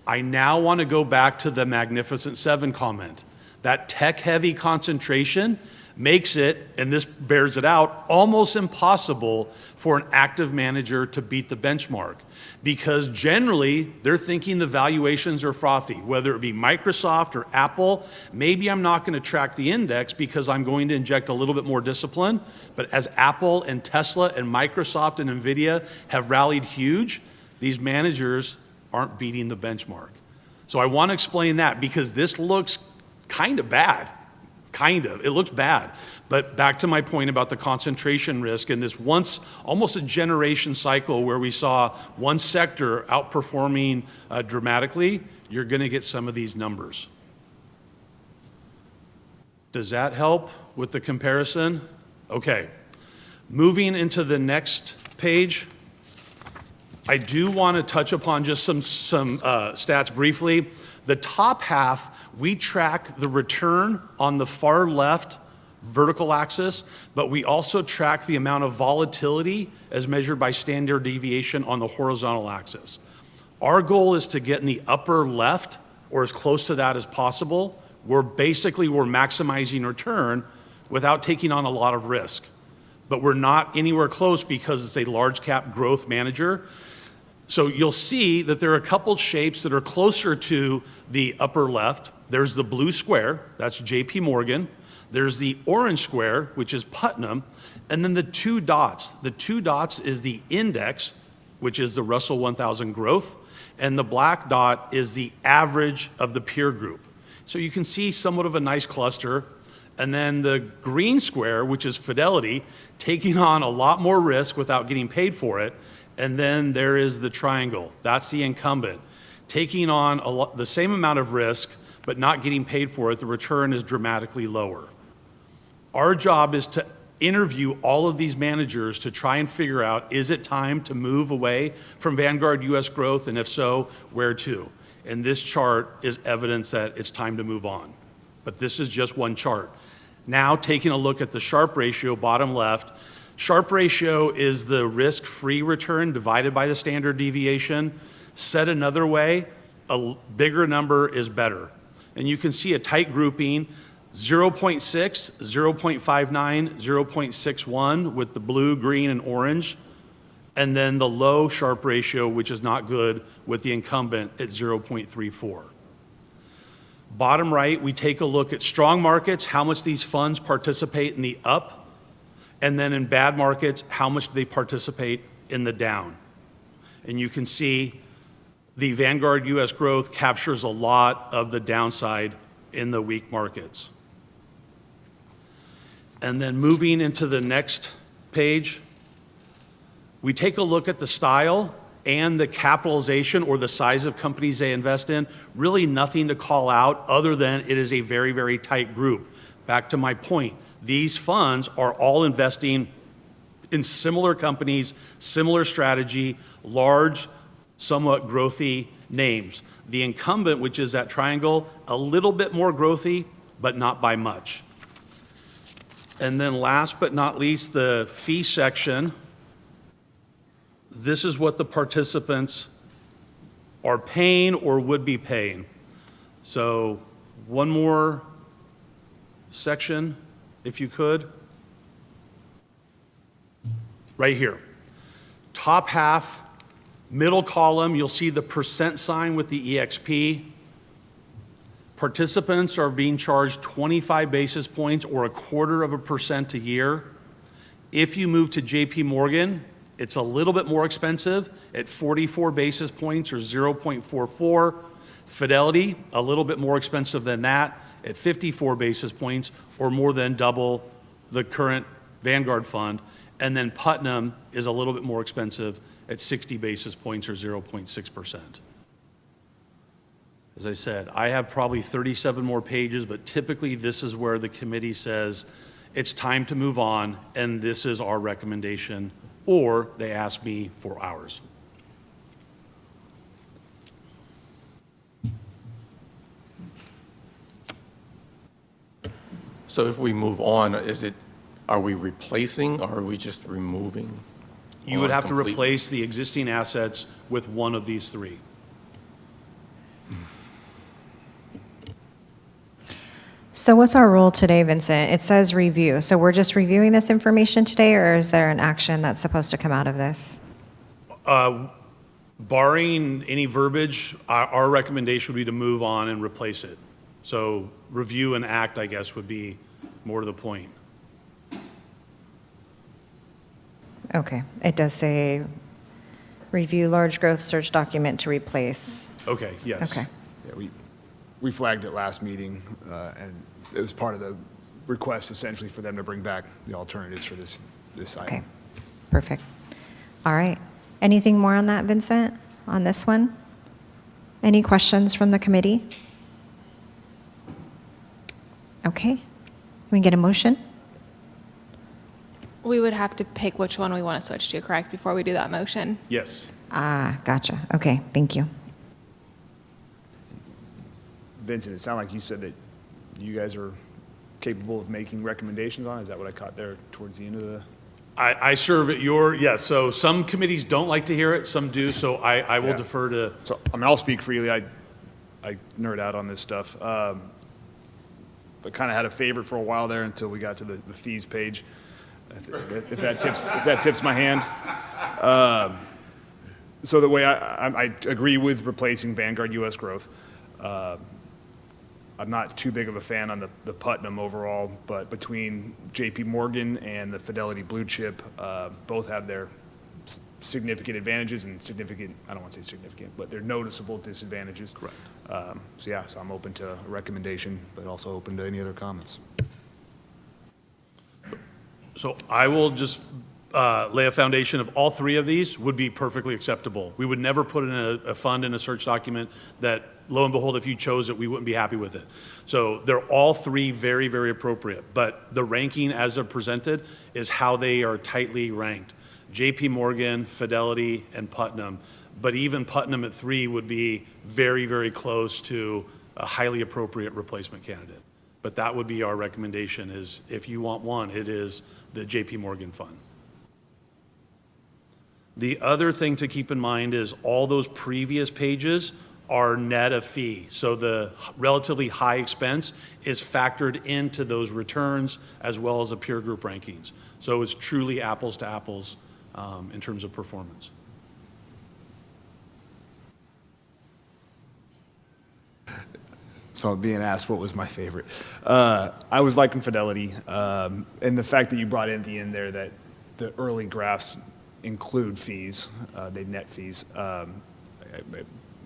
I now want to go back to the Magnificent Seven comment. That tech-heavy concentration makes it, and this bears it out, almost impossible for an active manager to beat the benchmark, because generally they're thinking the valuations are frothy, whether it be Microsoft or Apple. Maybe I'm not going to track the index because I'm going to inject a little bit more discipline, but as Apple and Tesla and Microsoft and NVIDIA have rallied huge, these managers aren't beating the benchmark. So I want to explain that, because this looks kind of bad. It looks bad. But back to my point about the concentration risk and this once almost a generation cycle where we saw one sector outperforming dramatically, you're going to get some of these numbers. Does that help with the comparison? Okay. Moving into the next page, I do want to touch upon just some stats briefly. The top half, we track the return on the far left vertical axis, but we also track the amount of volatility as measured by standard deviation on the horizontal axis. Our goal is to get in the upper left, or as close to that as possible. We're maximizing return without taking on a lot of risk. But we're not anywhere close because it's a large cap growth manager. So you'll see that there are a couple shapes that are closer to the upper left. There's the blue square, that's JP Morgan. There's the orange square, which is Putnam. And then the 2 dots. The 2 dots is the index, which is the Russell 1000 growth. And the black dot is the average of the peer group. So you can see somewhat of a nice cluster. And then the green square, which is Fidelity, taking on a lot more risk without getting paid for it. And then there is the triangle. That's the incumbent. Taking on the same amount of risk, but not getting paid for it, the return is dramatically lower. Our job is to interview all of these managers to try and figure out, is it time to move away from Vanguard US Growth, and if so, where to? And this chart is evidence that it's time to move on. But this is just one chart. Now taking a look at the Sharpe ratio, bottom left, Sharpe ratio is the risk-free return divided by the standard deviation. Said another way, a bigger number is better. And you can see a tight grouping, 0.6, 0.59, 0.61 with the blue, green, and orange, and then the low Sharpe ratio, which is not good, with the incumbent at 0.34. Bottom right, we take a look at strong markets, how much these funds participate in the up, and then in bad markets, how much do they participate in the down. And you can see the Vanguard US Growth captures a lot of the downside in the weak markets. And then moving into the next page, we take a look at the style and the capitalization or the size of companies they invest in. Really nothing to call out other than it is a very, very tight group. Back to my point, these funds are all investing in similar companies, similar strategy, large, somewhat growthy names. The incumbent, which is that triangle, a little bit more growthy, but not by much. And then last but not least, the fee section. This is what the participants are paying or would be paying. So one more section, if you could. Right here. Top half, middle column, you'll see the percent sign with the EXP. Participants are being charged 25 basis points or 0.25% a year. If you move to JP Morgan, it's a little bit more expensive at 44 basis points or 0.44. Fidelity, a little bit more expensive than that at 54 basis points or more than double the current Vanguard fund. And then Putnam is a little bit more expensive at 60 basis points or 0.6%. As I said, I have probably 37 more pages, but typically this is where the committee says it's time to move on, and this is our recommendation, or they ask me for ours. So if we move on, are we replacing or are we just removing? You would have to completely? replace the existing assets with one of these three. So what's our role today, Vincent? It says review. So we're just reviewing this information today, or is there an action that's supposed to come out of this? Barring any verbiage, our recommendation would be to move on and replace it. So review and act, I guess, would be more to the point. Okay, it does say review large growth search document to replace. Okay, yes. Okay, Yeah, we flagged it last meeting, and it was part of the request essentially for them to bring back the alternatives for this item. okay, perfect. All right. Anything more on that, Vincent, on this one? Any questions from the committee? Okay, can we get a motion? We would have to pick which one we want to switch to, correct, before we do that motion? Yes. Ah, gotcha. Okay, thank you. Vincent, it sounded like you said that you guys are capable of making recommendations on it. Is that what I caught there towards the end of the? I serve at so some committees don't like to hear it, some do, so I will Yeah. defer to. So, I mean, I'll speak freely. I nerd out on this stuff. But kind of had a favorite for a while there until we got to the fees page. If that tips my hand. So the way I agree with replacing Vanguard US Growth. I'm not too big of a fan on the Putnam overall, but between JP Morgan and the Fidelity Blue Chip, both have their significant advantages and significant, I don't want to say significant, but they're noticeable disadvantages. Correct. So I'm open to a recommendation, but also open to any other comments. So I will just lay a foundation of all three of these would be perfectly acceptable. We would never put in a fund in a search document that, lo and behold, if you chose it, we wouldn't be happy with it. So they're all three very, very appropriate. But the ranking as they're presented is how they are tightly ranked. JP Morgan, Fidelity, and Putnam. But even Putnam at 3 would be very, very close to a highly appropriate replacement candidate. But that would be our recommendation is if you want one, it is the JP Morgan fund. The other thing to keep in mind is all those previous pages are net of fee. So the relatively high expense is factored into those returns as well as the peer group rankings. So it's truly apples to apples in terms of performance. So being asked what was my favorite. I was liking Fidelity, and the fact that you brought in at the end there that the early graphs include fees, they net fees.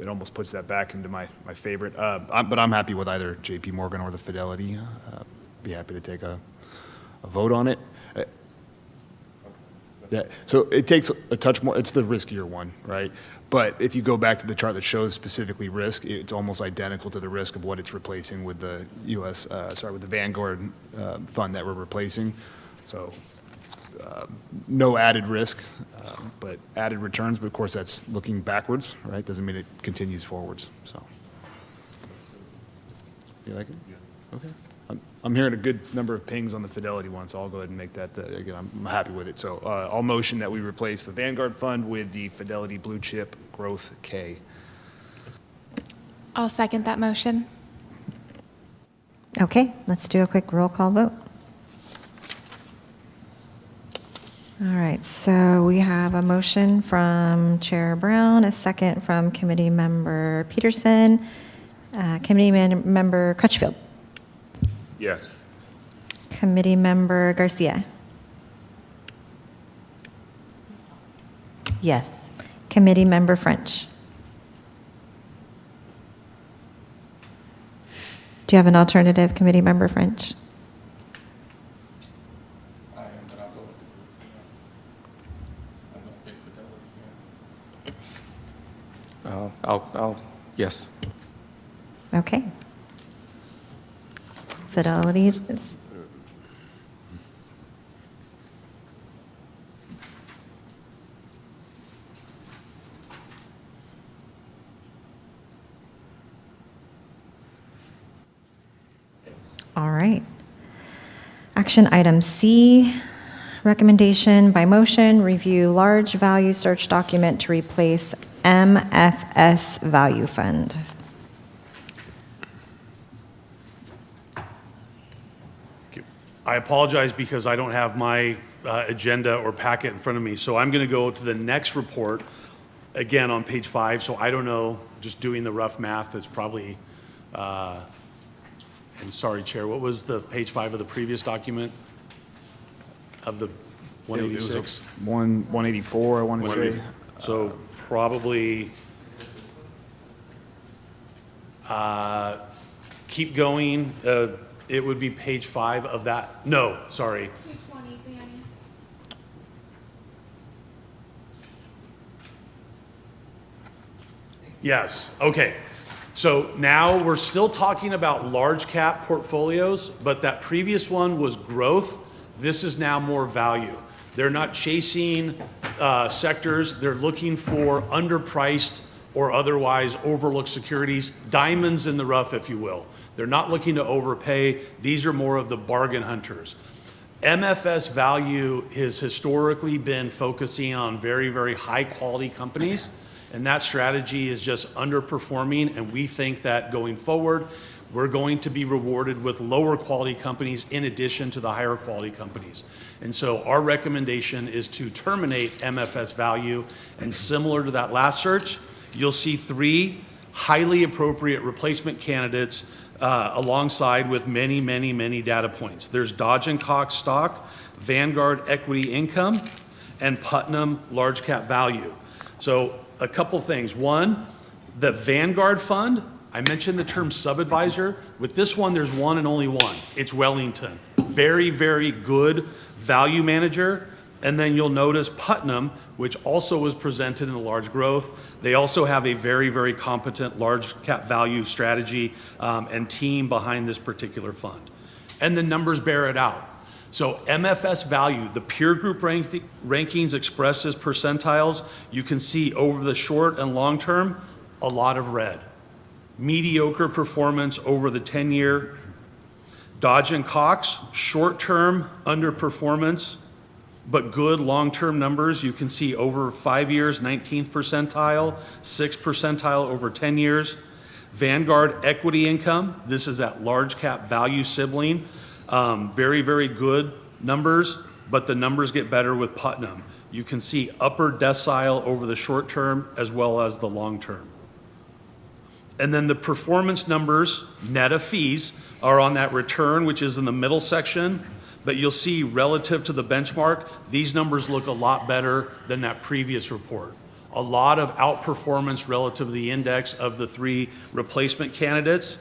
It almost puts that back into my favorite. But I'm happy with either JP Morgan or the Fidelity. Be happy to take a vote on it. Yeah, so it takes a touch more, it's the riskier one, right? But if you go back to the chart that shows specifically risk, it's almost identical to the risk of what it's replacing with the with the Vanguard fund that we're replacing. So no added risk, but added returns, but of course that's looking backwards, right? Doesn't mean it continues forwards, so. You like it? Yeah. Okay. I'm hearing a good number of pings on the Fidelity one, so I'll go ahead and make that, again, I'm happy with it. So I'll motion that we replace the Vanguard Fund with the Fidelity Blue Chip Growth K. I'll second that motion. Okay, let's do a quick roll call vote. All right, so we have a motion from Chair Brown, a second from Committee Member Peterson, Committee Member Crutchfield, Yes. Committee Member Garcia, Yes. Committee Member French. Do you have an alternative, Committee Member French? I am, but I'll go with the group. I'm not a big Fidelity fan. Yes. Okay. Fidelity is. All right. Action item C, recommendation by motion, review large value search document to replace MFS Value Fund. I apologize because I don't have my agenda or packet in front of me. So I'm going to go to the next report, again on page 5. So I don't know, just doing the rough math, it's probably, and sorry, Chair, what was the page 5 of the previous document of the 186? 184, I want to say. So probably, keep going. It would be page 5 of that. No, sorry. 220, Danny. Yes, okay. So now we're still talking about large cap portfolios, but that previous one was growth. This is now more value. They're not chasing sectors. They're looking for underpriced or otherwise overlooked securities, diamonds in the rough, if you will. They're not looking to overpay. These are more of the bargain hunters. MFS Value has historically been focusing on very, very high quality companies, and that strategy is just underperforming, and we think that going forward, we're going to be rewarded with lower quality companies in addition to the higher quality companies. And so our recommendation is to terminate MFS Value, and similar to that last search, you'll see 3 highly appropriate replacement candidates alongside with many, many, many data points. There's Dodge & Cox stock, Vanguard Equity Income, and Putnam Large Cap Value. So a couple things. One, the Vanguard Fund, I mentioned the term sub-advisor. With this one, there's one and only one. It's Wellington. Very, very good value manager. And then you'll notice Putnam, which also was presented in the large growth. They also have a very, very competent large cap value strategy and team behind this particular fund. And the numbers bear it out. So MFS Value, the peer group rankings expressed as percentiles, you can see over the short and long term, a lot of red. Mediocre performance over the 10-year. Dodge and Cox, short-term underperformance, but good long-term numbers. You can see over 5 years, 19th percentile, 6th percentile over 10 years. Vanguard Equity Income, this is that large cap value sibling. Very, very good numbers, but the numbers get better with Putnam. You can see upper decile over the short term as well as the long term. And then the performance numbers, net of fees, are on that return, which is in the middle section. But you'll see relative to the benchmark, these numbers look a lot better than that previous report. A lot of outperformance relative to the index of the 3 replacement candidates,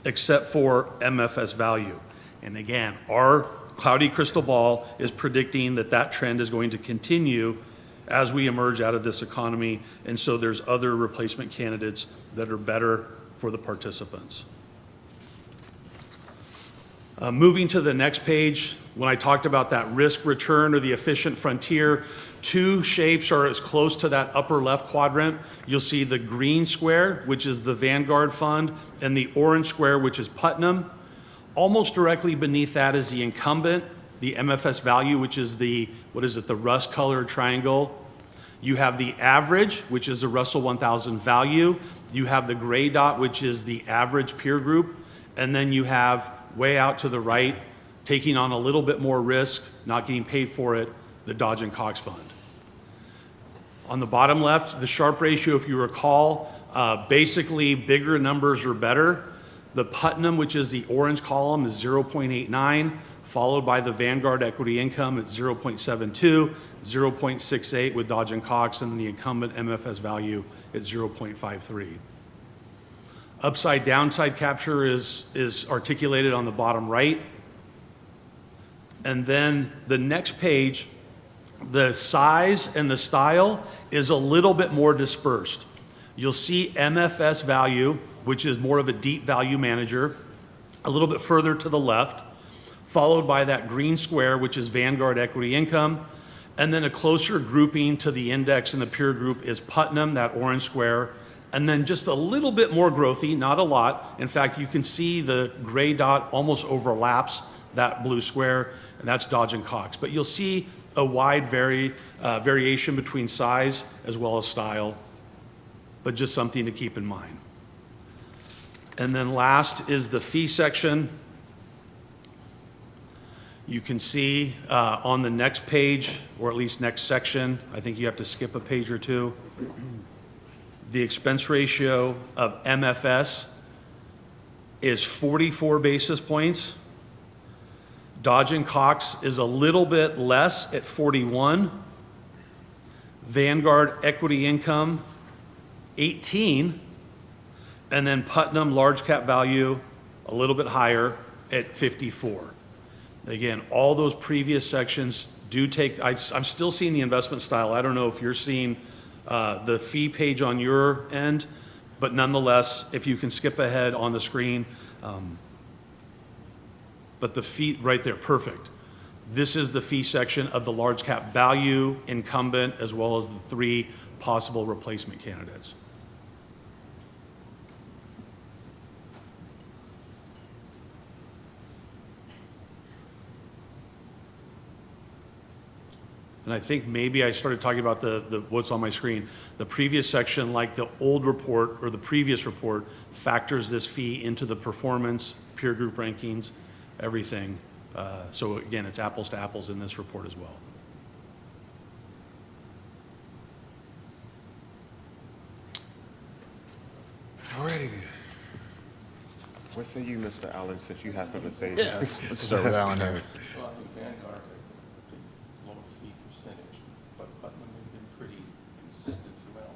except for MFS value. And again, our cloudy crystal ball is predicting that that trend is going to continue as we emerge out of this economy. And so there's other replacement candidates that are better for the participants. Moving to the next page, when I talked about that risk return or the efficient frontier, 2 shapes are as close to that upper left quadrant. You'll see the green square, which is the Vanguard fund, and the orange square, which is Putnam. Almost directly beneath that is the incumbent, the MFS value, which is the, the rust colored triangle. You have the average, which is the Russell 1000 value. You have the gray dot, which is the average peer group. And then you have way out to the right, taking on a little bit more risk, not getting paid for it, the Dodge and Cox fund. On the bottom left, the Sharpe ratio, if you recall, basically bigger numbers are better. The Putnam, which is the orange column, is 0.89, followed by the Vanguard Equity Income at 0.72, 0.68 with Dodge and Cox, and then the incumbent MFS value at 0.53. Upside downside capture is articulated on the bottom right. And then the next page, the size and the style is a little bit more dispersed. You'll see MFS value, which is more of a deep value manager, a little bit further to the left, followed by that green square, which is Vanguard Equity Income. And then a closer grouping to the index and the peer group is Putnam, that orange square. And then just a little bit more growthy, not a lot. In fact, you can see the gray dot almost overlaps that blue square, and that's Dodge and Cox. But you'll see a wide variation between size as well as style, but just something to keep in mind. And then last is the fee section. You can see on the next page, or at least next section, I think you have to skip a page or two, the expense ratio of MFS is 44 basis points. Dodge and Cox is a little bit less at 41. Vanguard Equity Income, 18. And then Putnam Large Cap Value, a little bit higher at 54. Again, all those previous sections do take, I'm still seeing the investment style. I don't know if you're seeing the fee page on your end, but nonetheless, if you can skip ahead on the screen, but the fee right there, perfect. This is the fee section of the large cap value, incumbent, as well as the 3 possible replacement candidates. And I think maybe I started talking about the what's on my screen. The previous section, like the old report or the previous report, factors this fee into the performance, peer group rankings, everything. So again, it's apples to apples in this report as well. Alrighty. What say you, Mr. Allen, since you have something to say? Yeah, let's start with Alan there. Well, I think Vanguard has the lower fee percentage, but Putnam has been pretty consistent throughout.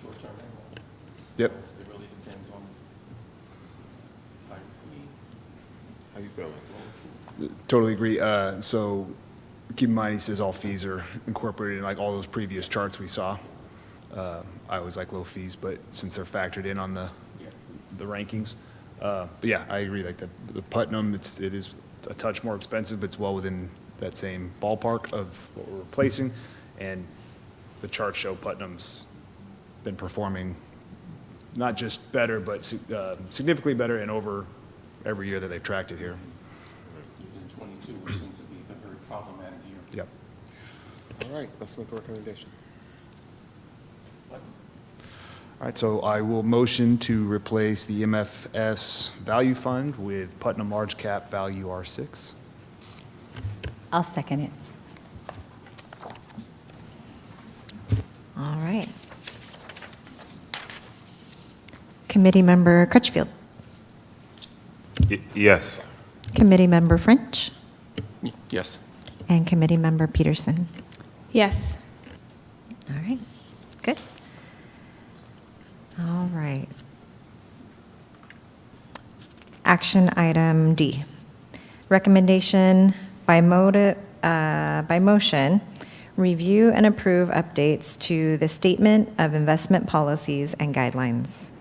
Short term and long. Yep. So it really depends on higher fee. How you feeling? Totally agree. So keep in mind, he says all fees are incorporated in like all those previous charts we saw. I always like low fees, but since they're factored in on the rankings. But yeah, I agree. Like the Putnam, it is a touch more expensive, but it's well within that same ballpark of what we're replacing. And the charts show Putnam's been performing not just better, but significantly better and over every year that they've tracked it here. Even 22, which seems to be a very problematic year. Yep. All right, let's make a recommendation. All right, so I will motion to replace the MFS Value Fund with Putnam Large Cap Value R6. I'll second it. All right. Committee Member Crutchfield. Yes. Committee Member French. Yes. And Committee Member Peterson. Yes. All right, good. All right. Action item D. Recommendation by motion, review and approve updates to the Statement of Investment Policies and Guidelines.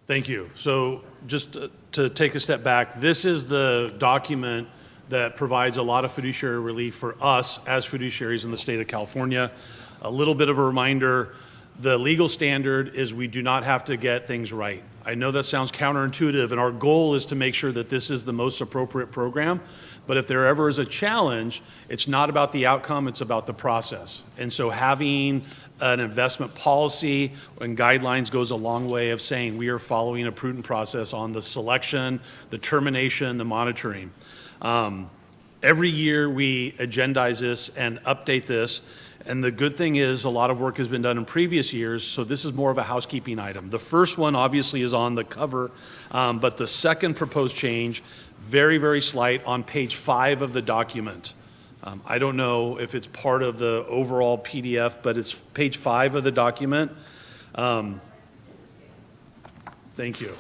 Thank you. So just to take a step back, this is the document that provides a lot of fiduciary relief for us as fiduciaries in the state of California. A little bit of a reminder, the legal standard is we do not have to get things right. I know that sounds counterintuitive, and our goal is to make sure that this is the most appropriate program. But if there ever is a challenge, it's not about the outcome, it's about the process. And so having an investment policy and guidelines goes a long way of saying we are following a prudent process on the selection, the termination, the monitoring. Every year we agendize this and update this. And the good thing is a lot of work has been done in previous years, so this is more of a housekeeping item. The first one obviously is on the cover, but the second proposed change, very, very slight, on page 5 of the document. I don't know if it's part of the overall PDF, but it's page 5 of the document. Thank you.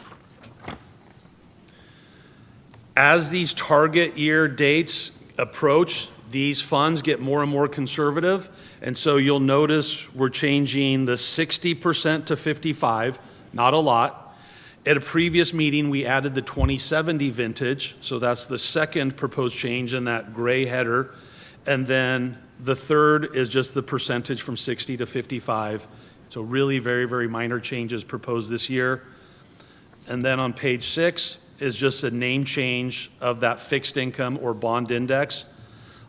As these target year dates approach, these funds get more and more conservative. And so you'll notice we're changing the 60% to 55, not a lot. At a previous meeting, we added the 2070 vintage, so that's the second proposed change in that gray header. And then the third is just the percentage from 60 to 55. So really very, very minor changes proposed this year. And then on page 6 is just a name change of that fixed income or bond index.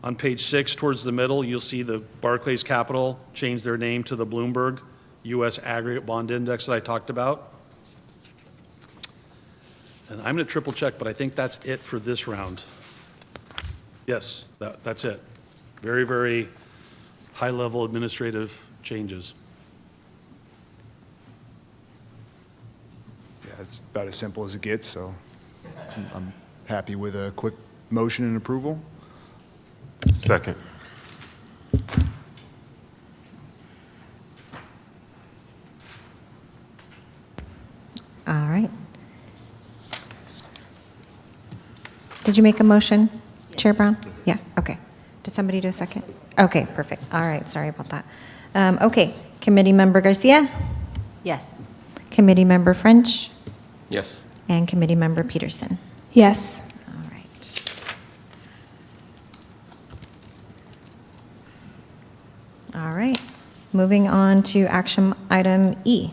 On page 6, towards the middle, you'll see the Barclays Capital change their name to the Bloomberg U.S. Aggregate Bond Index that I talked about. And I'm going to triple check, but I think that's it for this round. Yes, that's it. Very, very high-level administrative changes. Yeah, it's about as simple as it gets, so I'm happy with a quick motion and approval. Second. All right. Did you make a motion, Chair Brown? Yeah, okay. Did somebody do a second? Okay, perfect. All right, sorry about that. Okay, Committee Member Garcia, Yes. Committee Member French, Yes. and Committee Member Peterson. Yes. All right. All right, moving on to action item E.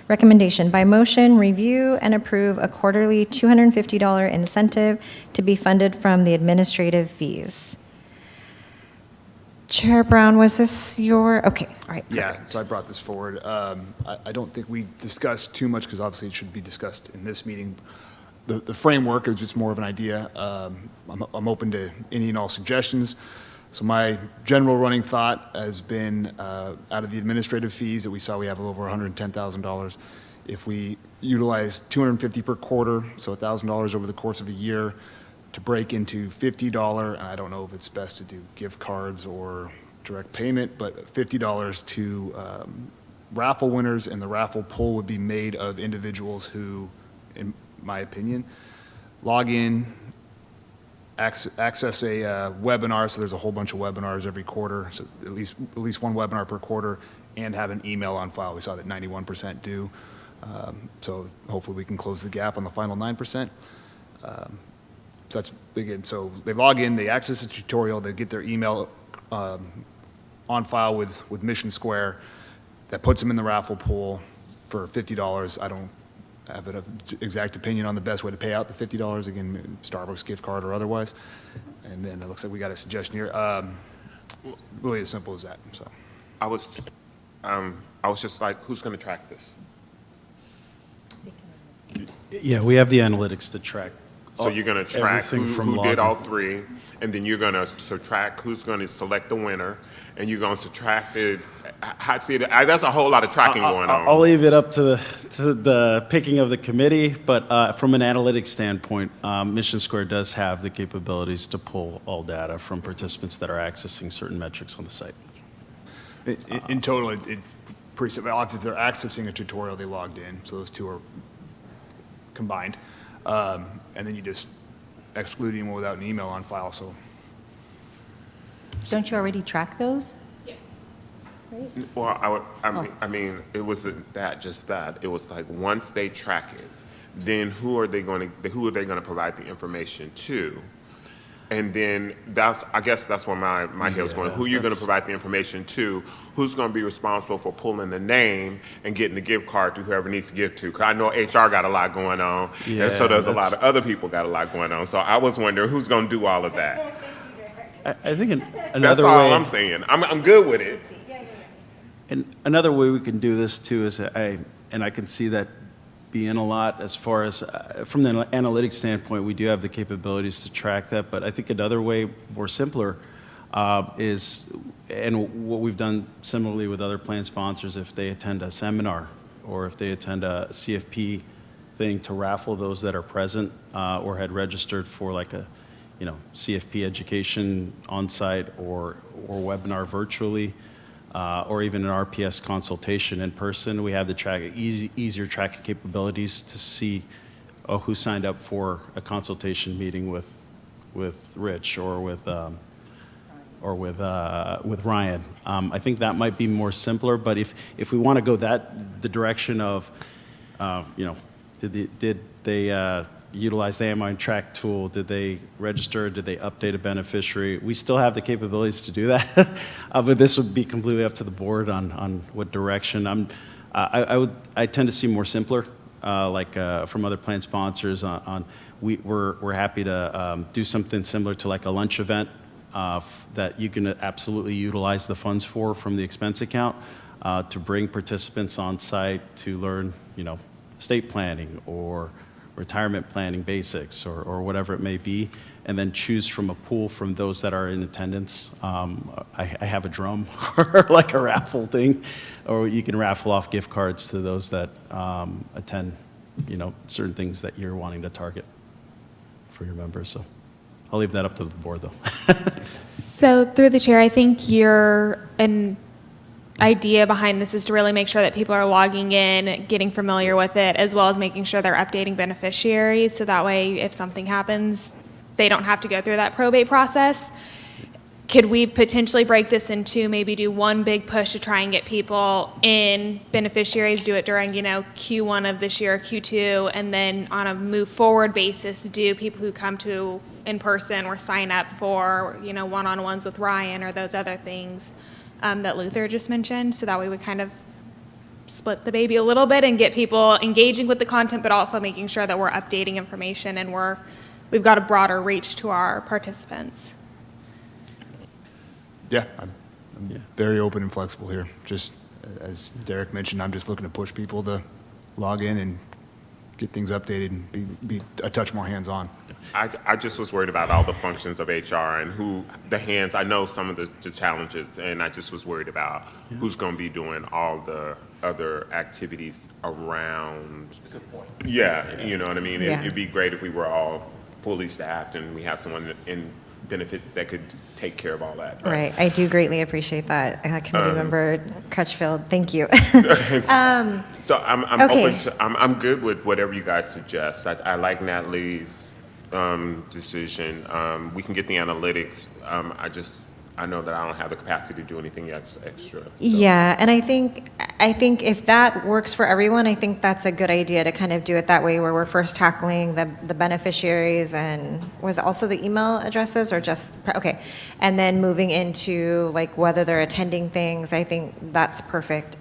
Recommendation by motion, review and approve a quarterly $250 incentive to be funded from the administrative fees. Chair Brown, was this your, okay, all right, Yeah, perfect. so I brought this forward. I don't think we discussed too much, because obviously it should be discussed in this meeting. The framework is just more of an idea. I'm open to any and all suggestions. So my general running thought has been, out of the administrative fees that we saw, we have a little over $110,000. If we utilize $250 per quarter, so $1,000 over the course of a year, to break into $50, and I don't know if it's best to do gift cards or direct payment, but $50 to raffle winners, and the raffle pool would be made of individuals who, in my opinion, log in, access a webinar, so there's a whole bunch of webinars every quarter, so at least one webinar per quarter, and have an email on file. We saw that 91% do, so hopefully we can close the gap on the final 9%. So that's big. And so they log in, they access the tutorial, they get their email on file with Mission Square. That puts them in the raffle pool for $50. have an exact opinion on the best way to pay out the $50, again, Starbucks gift card or otherwise. And then it looks like we got a suggestion here. Really as simple as that, so. I was just like, who's going to track this? Yeah, we have the analytics to track. So you're going to track everything from who did login. all three, and then you're going to subtract who's going to select the winner, and you're going to subtract it. That's a whole lot of tracking going on. I'll leave it up to the picking of the committee, but from an analytics standpoint, Mission Square does have the capabilities to pull all data from participants that are accessing certain metrics on the site. In total, it's pretty simple. Since they're accessing a tutorial, they logged in, so those two are combined. And then you just exclude anyone without an email on file, so. Don't you already track those? Well, I mean, it wasn't just that. It was like, once they track it, then who are they going to provide the information to? And then I guess that's where my head was going. Who you're going to provide the information to? Who's going to be responsible for pulling the name and getting the gift card to whoever needs to give to? Because I know HR got a lot going on, and so does a lot of other people got a lot going on. So I was wondering who's going to do all of that. I think another That's way. all I'm saying. I'm good with it. And another way we can do this too is, I can see that being a lot as far as, from the analytics standpoint, we do have the capabilities to track that, but I think another way, more simpler, is, and what we've done similarly with other plan sponsors, if they attend a seminar or if they attend a CFP thing, to raffle those that are present or had registered for like a, CFP education on-site or webinar virtually, or even an RPS consultation in person. We have the easier tracking capabilities to see who signed up for a consultation meeting with Rich or with Ryan. I think that might be more simpler, but if we want to go the direction of, did they utilize the AMI track tool? Did they register? Did they update a beneficiary? We still have the capabilities to do that, but this would be completely up to the board on what direction. I tend to see more simpler, from other plan sponsors. We're happy to do something similar to like a lunch event that you can absolutely utilize the funds from the expense account to bring participants on site to learn, estate planning or retirement planning basics or whatever it may be, and then choose from a pool from those that are in attendance. I have a drum or like a raffle thing, or you can raffle off gift cards to those that attend, certain things that you're wanting to target for your members. So I'll leave that up to the board though. So through the chair, I think an idea behind this is to really make sure that people are logging in, getting familiar with it, as well as making sure they're updating beneficiaries, so that way if something happens, they don't have to go through that probate process. Could we potentially break this into maybe do one big push to try and get people in beneficiaries, do it during, Q1 of this year, Q2, and then on a move forward basis, do people who come to in person or sign up for, one-on-ones with Ryan or those other things that Luther just mentioned, so that way we kind of split the baby a little bit and get people engaging with the content, but also making sure that we're updating information and we've got a broader reach to our participants. Yeah, I'm very open and flexible here. Just as Derek mentioned, I'm just looking to push people to log in and get things updated and be a touch more hands-on. I just was worried about all the functions of HR and I know some of the challenges, and I just was worried about who's going to be doing all the other activities around. Good point. Yeah, you know what I mean? Yeah. It'd be great if we were all fully staffed and we had someone in benefits that could take care of all that. Right. I do greatly appreciate that. Committee member Crutchfield, thank you. So I'm Okay. open to, I'm good with whatever you guys suggest. I like Natalie's decision. We can get the analytics. I know that I don't have the capacity to do anything extra. So. Yeah, and I think if that works for everyone, I think that's a good idea to kind of do it that way, where we're first tackling the beneficiaries and was it also the email addresses or just okay, and then moving into like whether they're attending things. I think that's perfect.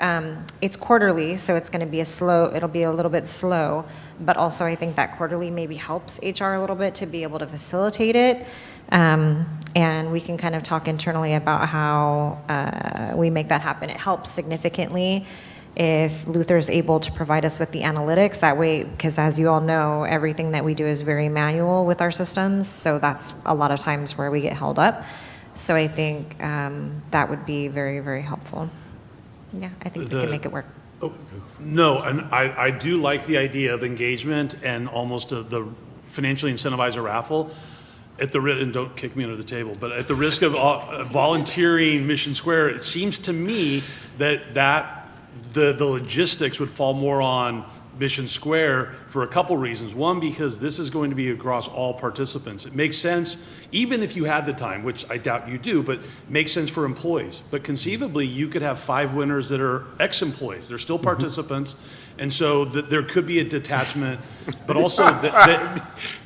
It's quarterly, so it's going to be it'll be a little bit slow, but also I think that quarterly maybe helps HR a little bit to be able to facilitate it. And we can kind of talk internally about how we make that happen. It helps significantly if Luther's able to provide us with the analytics that way, because as you all know, everything that we do is very manual with our systems, so that's a lot of times where we get held up. So I think that would be very, very helpful. Yeah, I think we can make it work. No, and I do like the idea of engagement and almost the financially incentivized a raffle. And don't kick me under the table, but at the risk of volunteering Mission Square, it seems to me that the logistics would fall more on Mission Square for a couple reasons. One, because this is going to be across all participants. It makes sense, even if you had the time, which I doubt you do, but it makes sense for employees. But conceivably, you could have 5 winners that are ex-employees. They're still participants. And so there could be a detachment, but also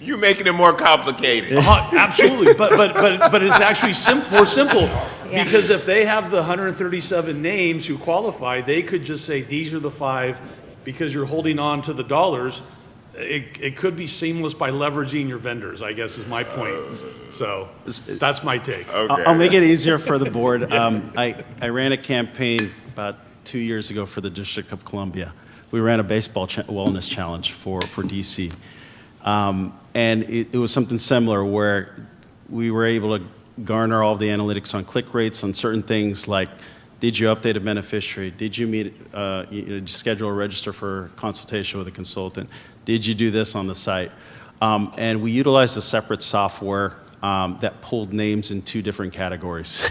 You're making it more complicated. Absolutely, but it's actually more simple. Yeah. Because if they have the 137 names who qualify, they could just say, these are the 5, because you're holding on to the dollars. It could be seamless by leveraging your vendors, I guess is my point. So that's my take. Okay. I'll make it easier for the board. I ran a campaign about 2 years ago for the District of Columbia. We ran a baseball wellness challenge for DC. And it was something similar where we were able to garner all the analytics on click rates on certain things like, did you update a beneficiary? Did you schedule or register for consultation with a consultant? Did you do this on the site? And we utilized a separate software that pulled names in 2 different categories.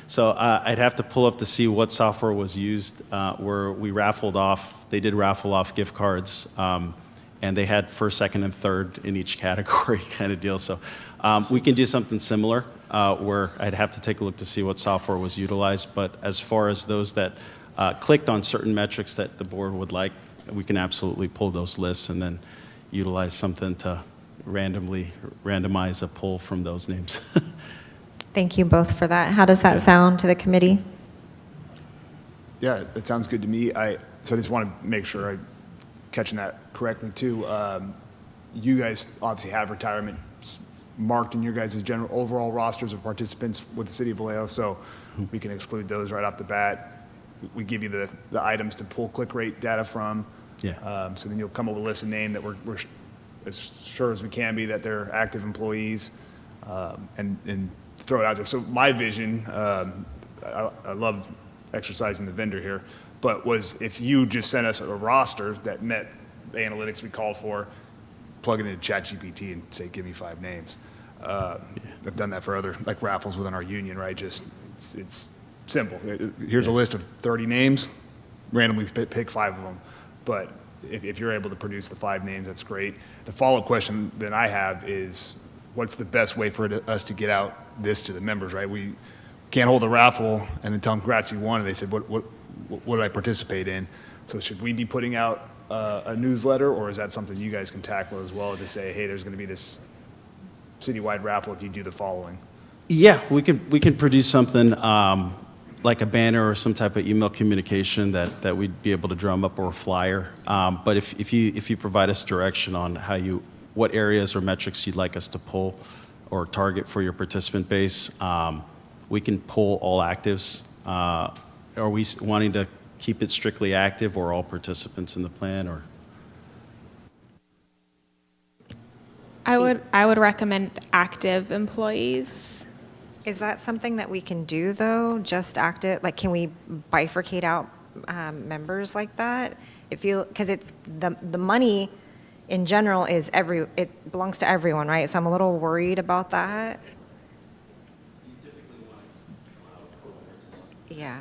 So I'd have to pull up to see what software was used where we they did raffle off gift cards, and they had first, second, and third in each category kind of deal. So we can do something similar where I'd have to take a look to see what software was utilized. But as far as those that clicked on certain metrics that the board would like, we can absolutely pull those lists and then utilize something to randomize a poll from those names. Thank you both for that. How does that sound to the committee? Yeah, it sounds good to me. So I just want to make sure I'm catching that correctly too. You guys obviously have retirement marked in your guys' general overall rosters of participants with the city of Vallejo, so we can exclude those right off the bat. We give you the items to pull click rate data from. Yeah. So then you'll come up with a list of names that we're as sure as we can be that they're active employees, and throw it out there. So my vision, I love exercising the vendor here, but was if you just sent us a roster that met the analytics we called for, plug it into ChatGPT and say, give me 5 names. I've done that for other like raffles within our union, right? Just it's simple. Here's a list of 30 names, randomly pick 5 of them. But if you're able to produce the 5 names, that's great. The follow-up question that I have is, what's the best way for us to get out this to the members, right? We can't hold a raffle and then tell them, congrats, you won, and they said, what did I participate in? So should we be putting out a newsletter, or is that something you guys can tackle as well to say, hey, there's going to be this citywide raffle if you do the following? Yeah, we can produce something like a banner or some type of email communication that we'd be able to drum up, or a flyer. But if you provide us direction on what areas or metrics you'd like us to pull or target for your participant base, we can pull all actives. Are we wanting to keep it strictly active or all participants in the plan, or? I would recommend active employees. Is that something that we can do though? Just active, like can we bifurcate out members like that? Because it's the money in general is it belongs to everyone, right? So I'm a little worried about that. Yeah.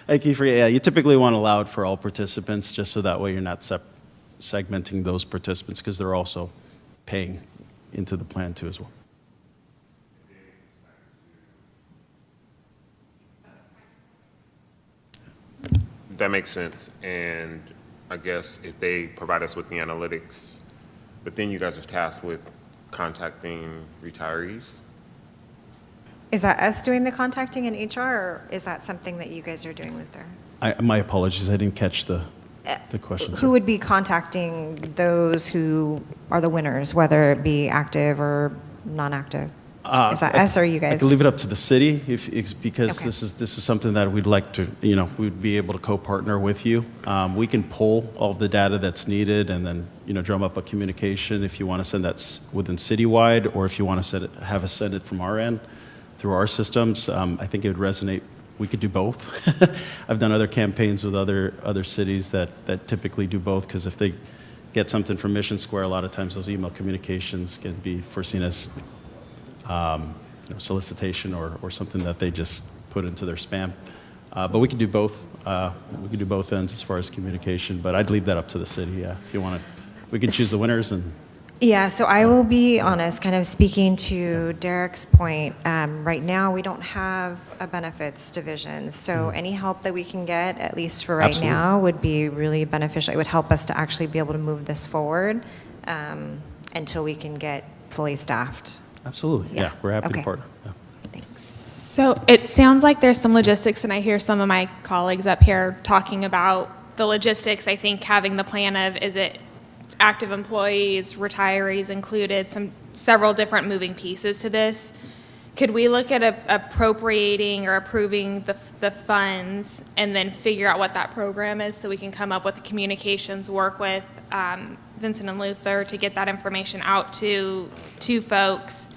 Thank you you typically want allowed for all participants, just so that way you're not segmenting those participants, because they're also paying into the plan too as well. That makes sense. And I guess if they provide us with the analytics, but then you guys are tasked with contacting retirees? Is that us doing the contacting in HR, or is that something that you guys are doing, Luther? My apologies, I didn't catch the question. Who would be contacting those who are the winners, whether it be active or non-active? Is that us or you I guys? can leave it up to the city because Okay. this is something that we'd like to, we'd be able to co-partner with you. We can pull all of the data that's needed and then, drum up a communication if you want to send that within citywide, or if you want to have us send it from our end through our systems. I think it would resonate. We could do both. I've done other campaigns with other cities that typically do both, because if they get something from Mission Square, a lot of times those email communications can be foreseen as solicitation or something that they just put into their spam. But we can do both. We can do both ends as far as communication, but I'd leave that up to the city. Yeah, if you want to, we can choose the winners. And Yeah, so I will be honest, kind of speaking to Derek's point. Right now, we don't have a benefits division, so any help that we can get, at least for right Absolutely. now, would be really beneficial. It would help us to actually be able to move this forward until we can get fully staffed. absolutely, Yeah. yeah, we're happy Okay. to partner. Yeah. Thanks. So it sounds like there's some logistics, and I hear some of my colleagues up here talking about the logistics. I think having the plan of, is it active employees, retirees included, several different moving pieces to this. Could we look at appropriating or approving the funds and then figure out what that program is, so we can come up with the communications, work with Vincent and Luther to get that information out to folks,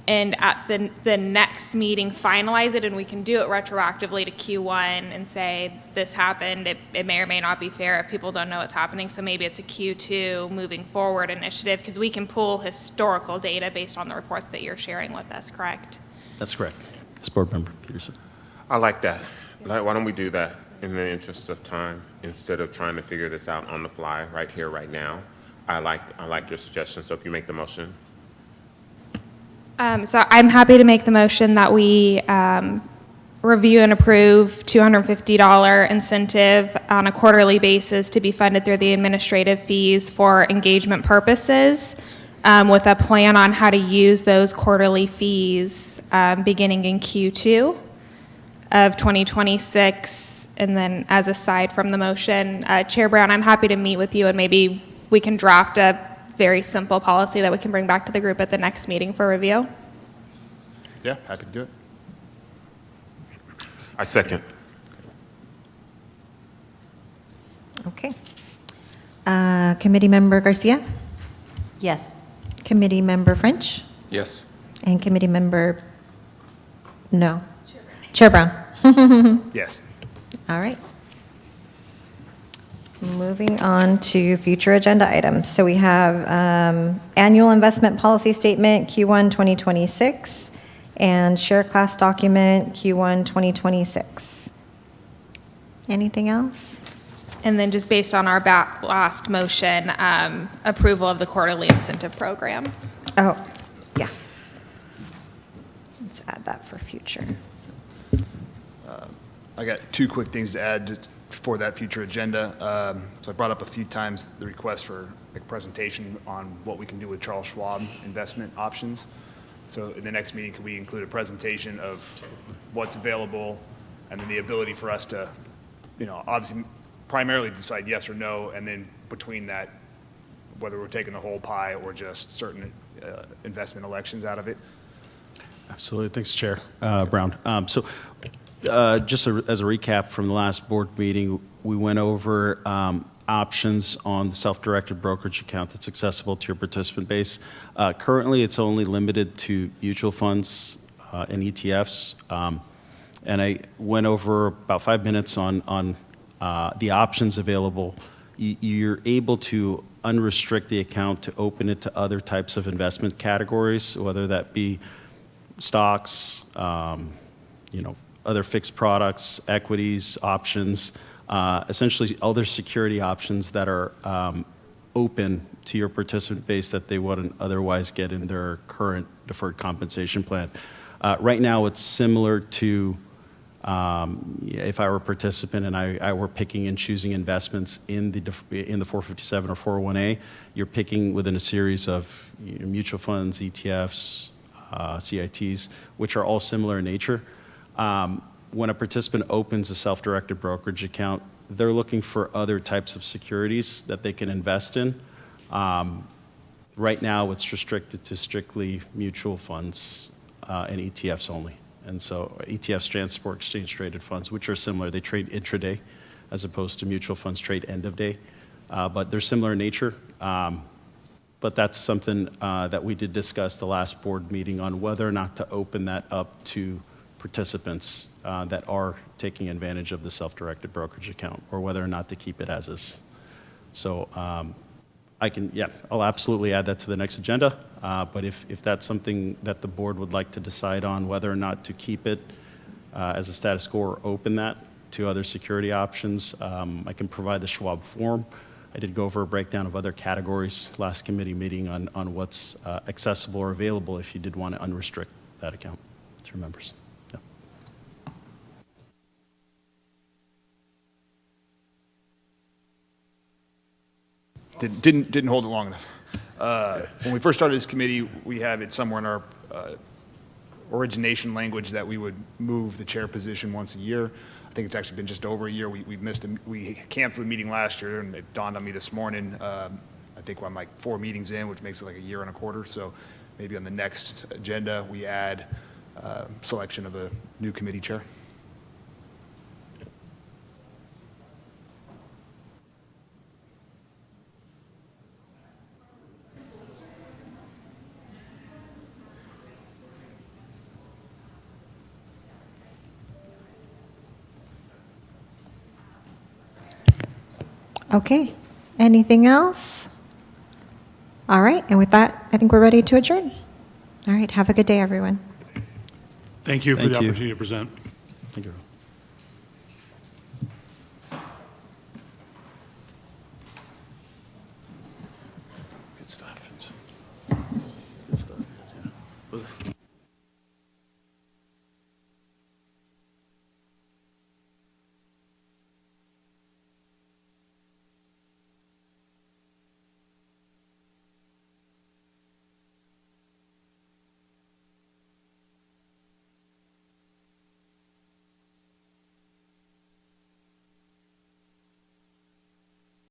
and at the next meeting finalize it, and we can do it retroactively to Q1 and say, this happened. It may or may not be fair if people don't know what's happening, so maybe it's a Q2 moving forward initiative, because we can pull historical data based on the reports that you're sharing with us, correct? That's correct. Yes, Board Member Peterson. I like that. Why don't we do that in the interest of time, instead of trying to figure this out on the fly, right here, right now? I like your suggestion, so if you make the motion. So I'm happy to make the motion that we review and approve $250 incentive on a quarterly basis to be funded through the administrative fees for engagement purposes, with a plan on how to use those quarterly fees beginning in Q2 of 2026. And then, as a side from the motion, Chair Brown, I'm happy to meet with you, and maybe we can draft a very simple policy that we can bring back to the group at the next meeting for review. Yeah, happy to do it. I second. Okay. Committee Member Garcia? Yes. Committee Member French? Yes. And Committee Member, no. Chair Brown? Yes. All right. Moving on to future agenda items. So we have annual investment policy statement, Q1 2026, and share class document, Q1 2026. Anything else? And then, just based on our last motion, approval of the quarterly incentive program. Oh, yeah. Let's add that for future. I got two quick things to add just for that future agenda. So I brought up a few times the request for a presentation on what we can do with Charles Schwab investment options. So in the next meeting, could we include a presentation of what's available, and then the ability for us to, obviously primarily decide yes or no, and then between that, whether we're taking the whole pie or just certain investment elections out of it? Absolutely. Thanks, Chair Brown. Just as a recap from the last board meeting, we went over options on the self-directed brokerage account that's accessible to your participant base. Currently, it's only limited to mutual funds and ETFs. And I went over about 5 minutes on the options available. You're able to unrestrict the account to open it to other types of investment categories, whether that be stocks, other fixed products, equities, options, essentially other security options that are open to your participant base that they wouldn't otherwise get in their current deferred compensation plan. Right now, it's similar to if I were a participant and I were picking and choosing investments in the 457 or 401A, you're picking within a series of mutual funds, ETFs, CITs, which are all similar in nature. When a participant opens a self-directed brokerage account, they're looking for other types of securities that they can invest in. Right now, it's restricted to strictly mutual funds and ETFs only. And so ETF stands for exchange traded funds, which are similar. They trade intraday as opposed to mutual funds trade end of day. But they're similar in nature. But that's something that we did discuss the last board meeting on whether or not to open that up to participants that are taking advantage of the self-directed brokerage account, or whether or not to keep it as is. So I'll absolutely add that to the next agenda. But if that's something that the board would like to decide on, whether or not to keep it as a status quo or open that to other security options, I can provide the Schwab form. I did go over a breakdown of other categories last committee meeting on what's accessible or available if you did want to unrestrict that account to your members. Yeah. Didn't hold it long enough. When we first started this committee, we have it somewhere in our origination language that we would move the chair position once a year. I think it's actually been just over a year. We canceled the meeting last year, and it dawned on me this morning. I think I'm like 4 meetings in, which makes it like a year and a quarter. So maybe on the next agenda, we add selection of a new committee chair. Okay, anything else? All right, and with that, I think we're ready to adjourn. All right, have a good day, everyone. Thank you for Thank the you. opportunity to present. Thank you.